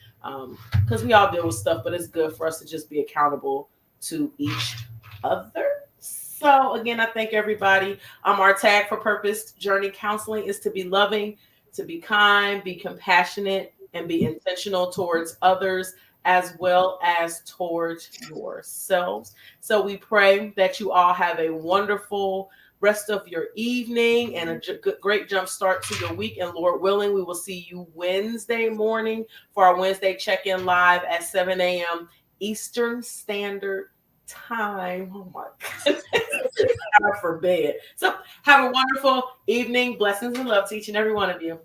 Because we all deal with stuff, but it's good for us to just be accountable to each other. So again, I thank everybody. Our tag for Purpose Journey Counseling is to be loving, to be kind, be compassionate, and be intentional towards others as well as towards yourselves. So we pray that you all have a wonderful rest of your evening and a great jump start to your week. And Lord willing, we will see you Wednesday morning for our Wednesday check-in live at 7 a.m. Eastern Standard Time. Oh my goodness. God forbid. So have a wonderful evening. Blessings and love to each and every one of you.